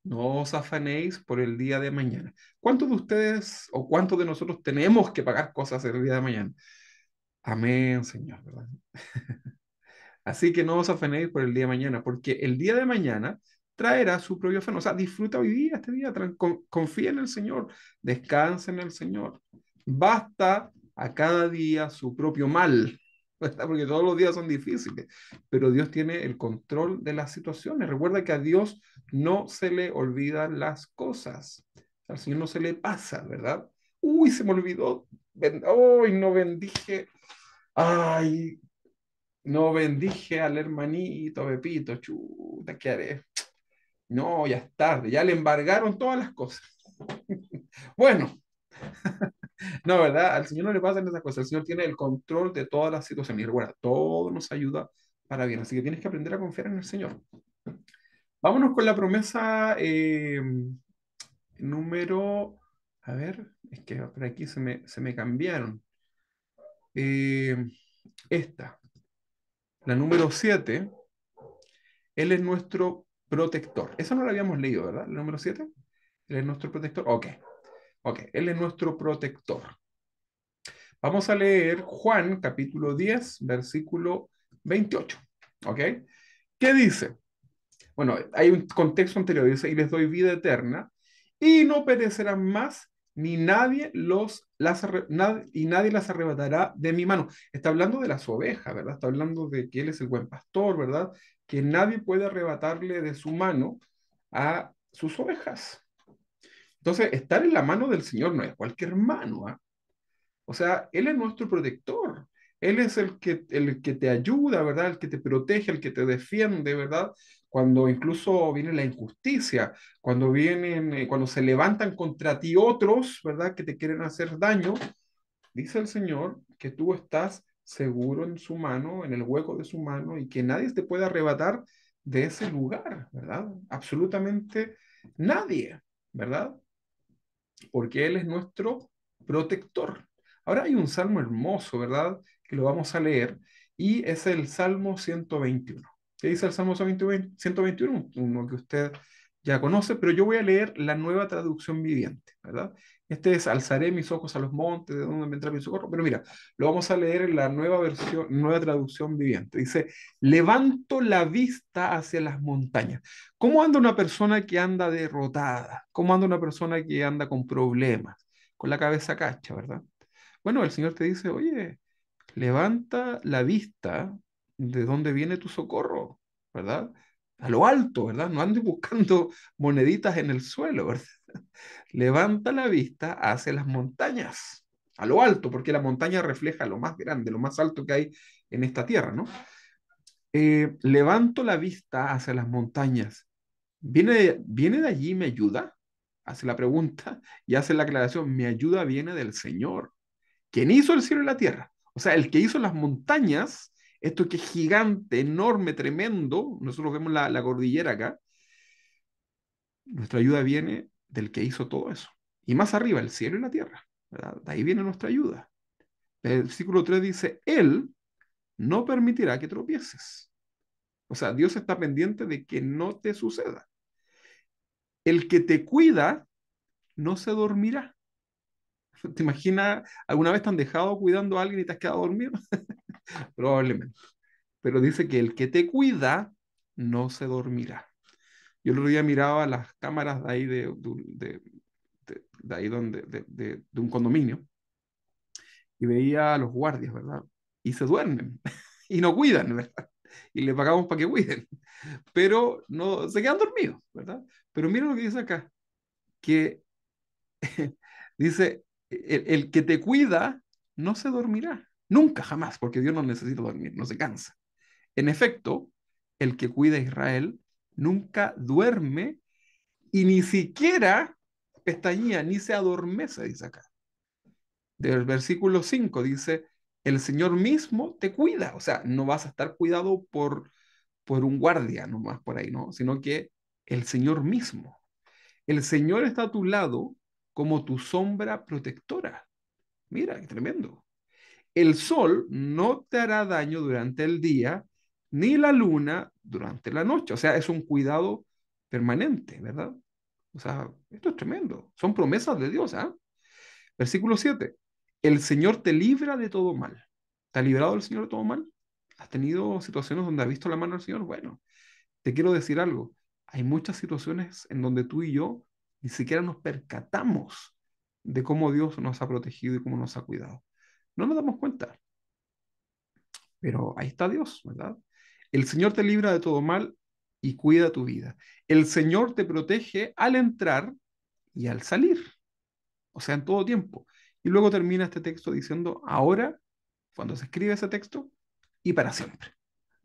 Speaker 1: no os afanéis por el día de mañana. ¿Cuántos de ustedes o cuántos de nosotros tenemos que pagar cosas el día de mañana? Amén, Señor, ¿verdad? Así que no os afanéis por el día de mañana, porque el día de mañana traerá su propio afán. O sea, disfruta hoy día, este día, confía en el Señor, descansa en el Señor. Basta a cada día su propio mal, ¿verdad? Porque todos los días son difíciles, pero Dios tiene el control de las situaciones. Recuerda que a Dios no se le olvidan las cosas, al Señor no se le pasa, ¿verdad? Uy, se me olvidó. Uy, no bendije. Ay, no bendije al hermanito Pepito, chuta, ¿qué haré? No, ya es tarde, ya le embargaron todas las cosas. Bueno, no, ¿verdad? Al Señor no le pasan esas cosas, el Señor tiene el control de todas las situaciones y recuerda, todo nos ayuda para bien, así que tienes que aprender a confiar en el Señor. Vámonos con la promesa número, a ver, es que por aquí se me cambiaron. Eh, esta, la número 7. Él es nuestro protector. Eso no lo habíamos leído, ¿verdad? El número 7. Él es nuestro protector. Ok, ok. Él es nuestro protector. Vamos a leer Juan capítulo 10, versículo 28. ¿Ok? ¿Qué dice? Bueno, hay un contexto anterior. Dice, y les doy vida eterna y no perecerán más, ni nadie las arrebatará de mi mano. Está hablando de las ovejas, ¿verdad? Está hablando de que Él es el buen pastor, ¿verdad? Que nadie puede arrebatarle de su mano a sus ovejas. Entonces, estar en la mano del Señor no es cualquier mano, ¿ah? O sea, Él es nuestro protector. Él es el que te ayuda, ¿verdad? El que te protege, el que te defiende, ¿verdad? Cuando incluso viene la injusticia, cuando se levantan contra ti otros, ¿verdad? Que te quieren hacer daño, dice el Señor que tú estás seguro en su mano, en el hueco de su mano, y que nadie te puede arrebatar de ese lugar, ¿verdad? Absolutamente nadie, ¿verdad? Porque Él es nuestro protector. Ahora hay un salmo hermoso, ¿verdad? que lo vamos a leer, y es el Salmo 121. ¿Qué dice el Salmo 121? Uno que usted ya conoce, pero yo voy a leer la nueva traducción viviente, ¿verdad? Este es: alzaré mis ojos a los montes, de donde vendrá mi socorro. Pero mira, lo vamos a leer en la nueva versión, nueva traducción viviente. Dice: levanto la vista hacia las montañas. ¿Cómo anda una persona que anda derrotada? ¿Cómo anda una persona que anda con problemas? Con la cabeza cacha, ¿verdad? Bueno, el Señor te dice: oye, levanta la vista de dónde viene tu socorro, ¿verdad? A lo alto, ¿verdad? No andes buscando moneditas en el suelo, ¿verdad? Levanta la vista hacia las montañas, a lo alto, porque la montaña refleja lo más grande, lo más alto que hay en esta tierra, ¿no? Levanto la vista hacia las montañas. ¿Viene de allí mi ayuda? Hace la pregunta y hace la aclaración: mi ayuda viene del Señor, quien hizo el cielo y la tierra. O sea, el que hizo las montañas, esto que es gigante, enorme, tremendo, nosotros vemos la cordillera acá, nuestra ayuda viene del que hizo todo eso. Y más arriba, el cielo y la tierra, ¿verdad? De ahí viene nuestra ayuda. El versículo 3 dice: Él no permitirá que tropieces. O sea, Dios está pendiente de que no te suceda. El que te cuida no se dormirá. ¿Te imaginas alguna vez te han dejado cuidando a alguien y te has quedado dormido? Probablemente. Pero dice que el que te cuida no se dormirá. Yo el otro día miraba las cámaras de ahí de ahí de un condominio y veía a los guardias, ¿verdad? Y se duermen y no cuidan, ¿verdad? Y le pagamos para que cuiden, pero no se quedan dormidos, ¿verdad? Pero mira lo que dice acá, que dice: el que te cuida no se dormirá, nunca, jamás, porque Dios no necesita dormir, no se cansa. En efecto, el que cuida a Israel nunca duerme y ni siquiera pestañea, ni se adormece, dice acá. Del versículo 5 dice: el Señor mismo te cuida. O sea, no vas a estar cuidado por un guardia nomás por ahí, ¿no? Sino que el Señor mismo. El Señor está a tu lado como tu sombra protectora. Mira, qué tremendo. El sol no te hará daño durante el día, ni la luna durante la noche. O sea, es un cuidado permanente, ¿verdad? O sea, esto es tremendo. Son promesas de Dios, ¿ah? Versículo 7. El Señor te libra de todo mal. ¿Te ha librado el Señor de todo mal? ¿Has tenido situaciones donde has visto la mano del Señor? Bueno, te quiero decir algo. Hay muchas situaciones en donde tú y yo ni siquiera nos percatamos de cómo Dios nos ha protegido y cómo nos ha cuidado. No nos damos cuenta. Pero ahí está Dios, ¿verdad? El Señor te libra de todo mal y cuida tu vida. El Señor te protege al entrar y al salir, o sea, en todo tiempo. Y luego termina este texto diciendo: ahora, cuando se escribe ese texto, y para siempre.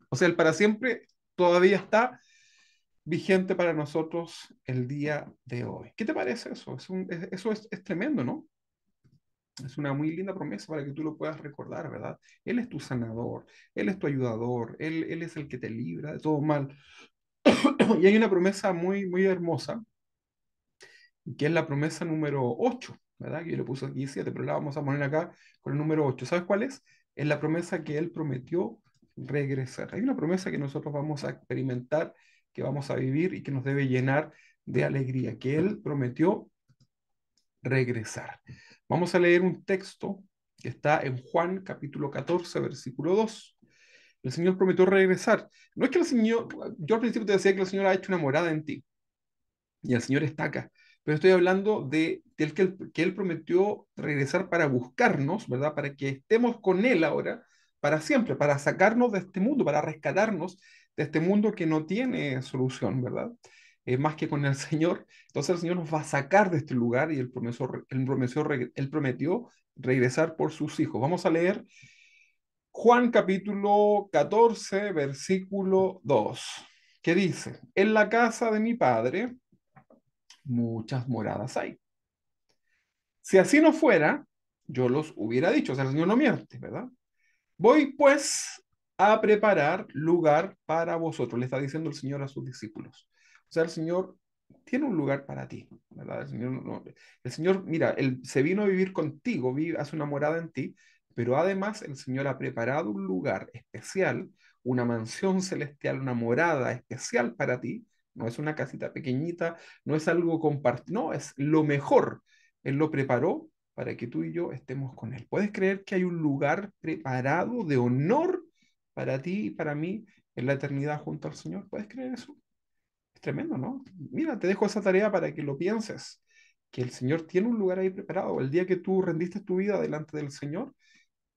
Speaker 1: O sea, el para siempre todavía está vigente para nosotros el día de hoy. ¿Qué te parece eso? Eso es tremendo, ¿no? Es una muy linda promesa para que tú lo puedas recordar, ¿verdad? Él es tu sanador, Él es tu ayudador, Él es el que te libra de todo mal. Y hay una promesa muy, muy hermosa, que es la promesa número 8, ¿verdad? Que yo le puse aquí 7, pero la vamos a poner acá con el número 8. ¿Sabes cuál es? Es la promesa que Él prometió regresar. Hay una promesa que nosotros vamos a experimentar, que vamos a vivir y que nos debe llenar de alegría, que Él prometió regresar. Vamos a leer un texto que está en Juan capítulo 14, versículo 2. El Señor prometió regresar. No es que el Señor, yo al principio te decía que el Señor ha hecho una morada en ti y el Señor está acá, pero estoy hablando que él prometió regresar para buscarnos, ¿verdad? Para que estemos con Él ahora, para siempre, para sacarnos de este mundo, para rescatarnos de este mundo que no tiene solución, ¿verdad? Más que con el Señor. Entonces el Señor nos va a sacar de este lugar y él prometió regresar por sus hijos. Vamos a leer Juan capítulo 14, versículo 2, que dice: en la casa de mi padre muchas moradas hay. Si así no fuera, yo los hubiera dicho. O sea, el Señor no miente, ¿verdad? Voy pues a preparar lugar para vosotros, le está diciendo el Señor a sus discípulos. O sea, el Señor tiene un lugar para ti, ¿verdad? El Señor, el Señor, mira, Él se vino a vivir contigo, hace una morada en ti, Pero además el Señor ha preparado un lugar especial, una mansión celestial, una morada especial para ti. No es una casita pequeñita, no es algo compartido, no, es lo mejor. Él lo preparó para que tú y yo estemos con Él. ¿Puedes creer que hay un lugar preparado de honor para ti y para mí en la eternidad junto al Señor? ¿Puedes creer eso? Es tremendo, ¿no? Mira, te dejo esa tarea para que lo pienses, que el Señor tiene un lugar ahí preparado. El día que tú rendiste tu vida delante del Señor,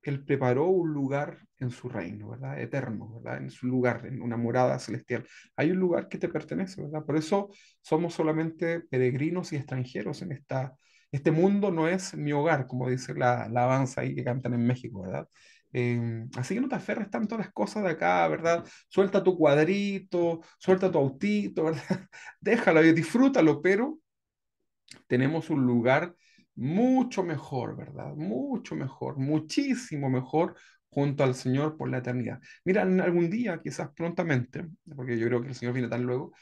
Speaker 1: Él preparó un lugar en su reino, ¿verdad? Eterno, ¿verdad? En su lugar, en una morada celestial. Hay un lugar que te pertenece, ¿verdad? Por eso somos solamente peregrinos y extranjeros en este mundo no es mi hogar, como dice la alabanza ahí que cantan en México, ¿verdad? Así que no te aferres tanto a las cosas de acá, ¿verdad? Suelta tu cuadrito, suelta tu autito, ¿verdad? Déjalo y disfrútalo, pero tenemos un lugar mucho mejor, ¿verdad? Mucho mejor, muchísimo mejor junto al Señor por la eternidad. Mira, en algún día, quizás prontamente, porque yo creo que el Señor viene tan luego,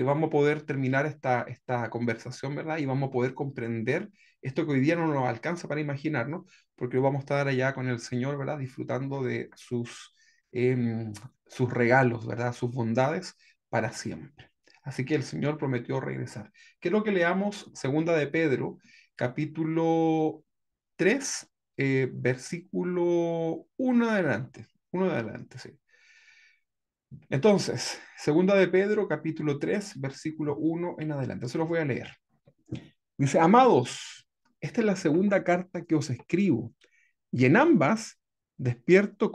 Speaker 1: vamos a poder terminar esta conversación, ¿verdad? Y vamos a poder comprender esto que hoy día no nos alcanza para imaginarnos, porque vamos a estar allá con el Señor, ¿verdad? Disfrutando de sus regalos, ¿verdad? Sus bondades para siempre. Así que el Señor prometió regresar. Quiero que leamos Segunda de Pedro, capítulo 3, versículo 1 adelante. 1 adelante, sí. Entonces, Segunda de Pedro, capítulo 3, versículo 1 en adelante. Se los voy a leer. Dice, amados, esta es la segunda carta que os escribo, y en ambas despierto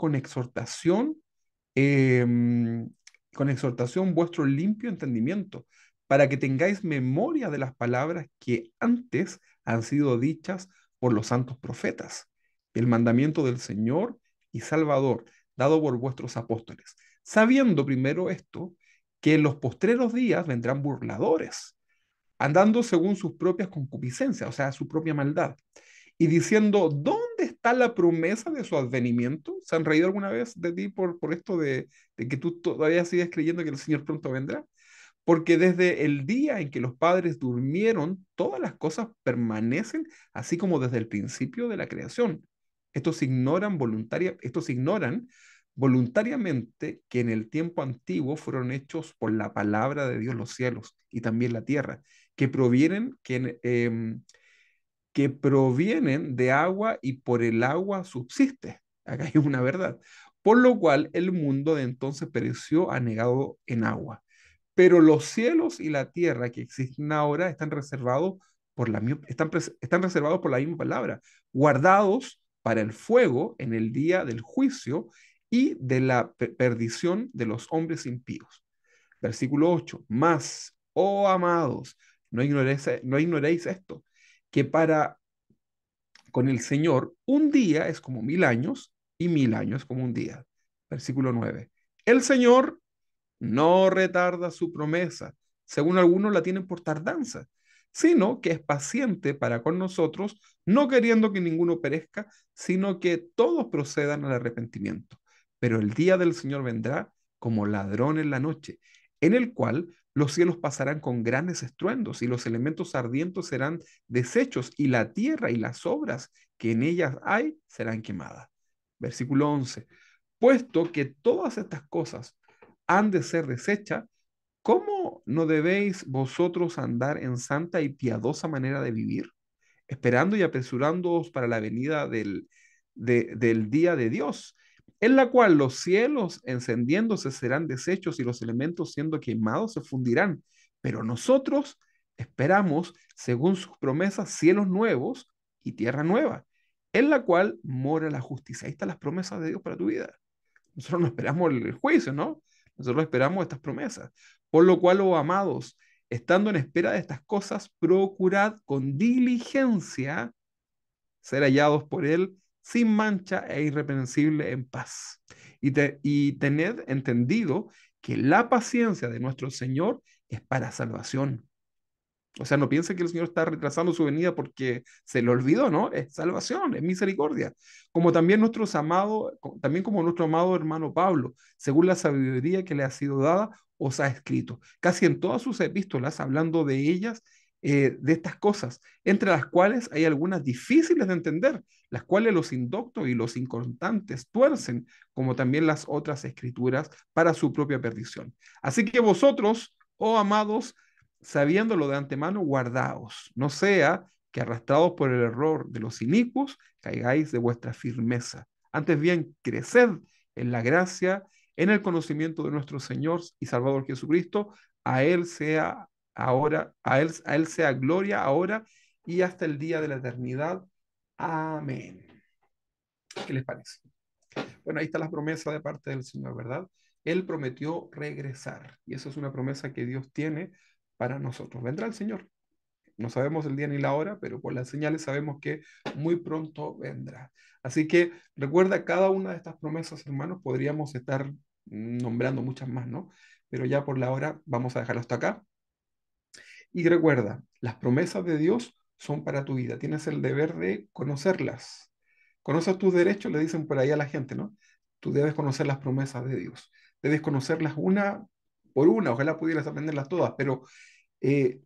Speaker 1: em, con exhortación vuestro limpio entendimiento, para que tengáis memoria de las palabras que antes han sido dichas por los santos profetas, el mandamiento del Señor y Salvador, dado por vuestros apóstoles, sabiendo primero esto, que en los postreros días vendrán burladores, andando según sus propias concupiscencias, o sea, su propia maldad y diciendo, ¿dónde está la promesa de su advenimiento? ¿Se han reído alguna vez de ti por esto de que tú todavía sigues creyendo que el Señor pronto vendrá? Porque desde el día en que los padres durmieron, todas las cosas permanecen así como desde el principio de la creación. Estos ignoran voluntariamente que en el tiempo antiguo fueron hechos por la palabra de Dios los cielos y también la tierra, que provienen de agua y por el agua subsiste. Acá hay una verdad. Por lo cual el mundo de entonces pereció anegado en agua. Pero los cielos y la tierra que existen ahora están reservados están reservados por la misma palabra, guardados para el fuego en el día del juicio y de la perdición de los hombres impíos. Versículo 8. Más, oh amados, no ignoréis esto, que para con el Señor un día es como 1000 años y 1000 años como un día. Versículo 9. El Señor no retarda su promesa, según algunos la tienen por tardanza, sino que es paciente para con nosotros, no queriendo que ninguno perezca, sino que todos procedan al arrepentimiento. Pero el día del Señor vendrá como ladrón en la noche, en el cual los cielos pasarán con grandes estruendos y los elementos ardientes serán deshechos y la tierra y las obras que en ellas hay serán quemadas. Versículo 11. Puesto que todas estas cosas han de ser desechas, ¿cómo no debéis vosotros andar en santa y piadosa manera de vivir, esperando y apresurándoos para la venida del día de Dios, en la cual los cielos encendiéndose serán deshechos y los elementos siendo quemados se fundirán? Pero nosotros esperamos, según sus promesas, cielos nuevos y tierra nueva, en la cual mora la justicia. Ahí están las promesas de Dios para tu vida. Nosotros no esperamos el juicio, ¿no? Nosotros esperamos estas promesas. Por lo cual, oh amados, estando en espera de estas cosas, procurad con diligencia ser hallados por Él sin mancha e irreprensible en paz. Y tened entendido que la paciencia de nuestro Señor es para salvación. O sea, no piense que el Señor está retrasando su venida porque se le olvidó, ¿no? Es salvación, es misericordia. Como también también como nuestro amado hermano Pablo, según la sabiduría que le ha sido dada, os ha escrito. Casi en todas sus epístolas, hablando de ellas, de estas cosas, entre las cuales hay algunas difíciles de entender, las cuales los indoctos y los inconstantes tuercen, como también las otras escrituras, para su propia perdición. Así que vosotros, oh amados, sabiéndolo de antemano, guardaos, no sea que arrastrados por el error de los inicuos, caigáis de vuestra firmeza. Antes bien, creced en la gracia, en el conocimiento de nuestro Señor y Salvador Jesucristo. A Él sea ahora, a él sea gloria ahora y hasta el día de la eternidad. Amén. ¿Qué les parece? Bueno, ahí está la promesa de parte del Señor, ¿verdad? Él prometió regresar y eso es una promesa que Dios tiene para nosotros. Vendrá el Señor. No sabemos el día ni la hora, pero por las señales sabemos que muy pronto vendrá. Así que recuerda cada una de estas promesas, hermanos, podríamos estar nombrando muchas más, ¿no? Pero ya por la hora vamos a dejarlo hasta acá. Y recuerda, las promesas de Dios son para tu vida. Tienes el deber de conocerlas. Conoces tus derechos, le dicen por ahí a la gente, ¿no? Tú debes conocer las promesas de Dios. Debes conocerlas una por una. Ojalá pudieras aprenderlas todas, pero eh,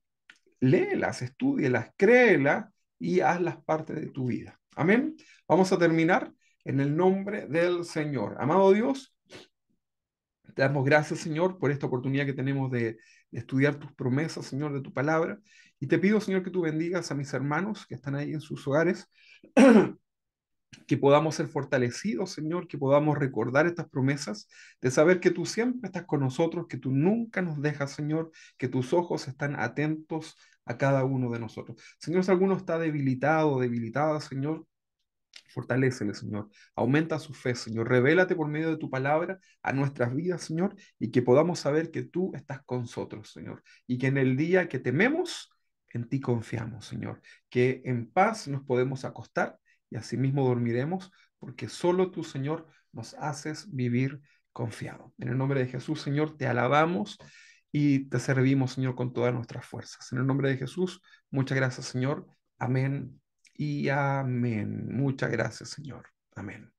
Speaker 1: léelas, estúdielas, créelas y hazlas parte de tu vida. Amén. Vamos a terminar en el nombre del Señor. Amado Dios, te damos gracias, Señor, por esta oportunidad que tenemos de estudiar tus promesas, Señor, de tu palabra. Y te pido, Señor, que tú bendigas a mis hermanos que están ahí en sus hogares, que podamos ser fortalecidos, Señor, que podamos recordar estas promesas, de saber que tú siempre estás con nosotros, que tú nunca nos dejas, Señor, que tus ojos están atentos a cada uno de nosotros. Señor, si alguno está debilitado, debilitada, Señor, fortalécele, Señor. Aumenta su fe, Señor. Revélate por medio de tu palabra a nuestras vidas, Señor, y que podamos saber que tú estás con nosotros, Señor. Y que en el día que tememos, en ti confiamos, Señor. Que en paz nos podemos acostar y asimismo dormiremos, porque solo tú, Señor, nos haces vivir confiado. En el nombre de Jesús, Señor, te alabamos y te servimos, Señor, con todas nuestras fuerzas. En el nombre de Jesús, muchas gracias, Señor. Amén y amén. Muchas gracias, Señor. Amén.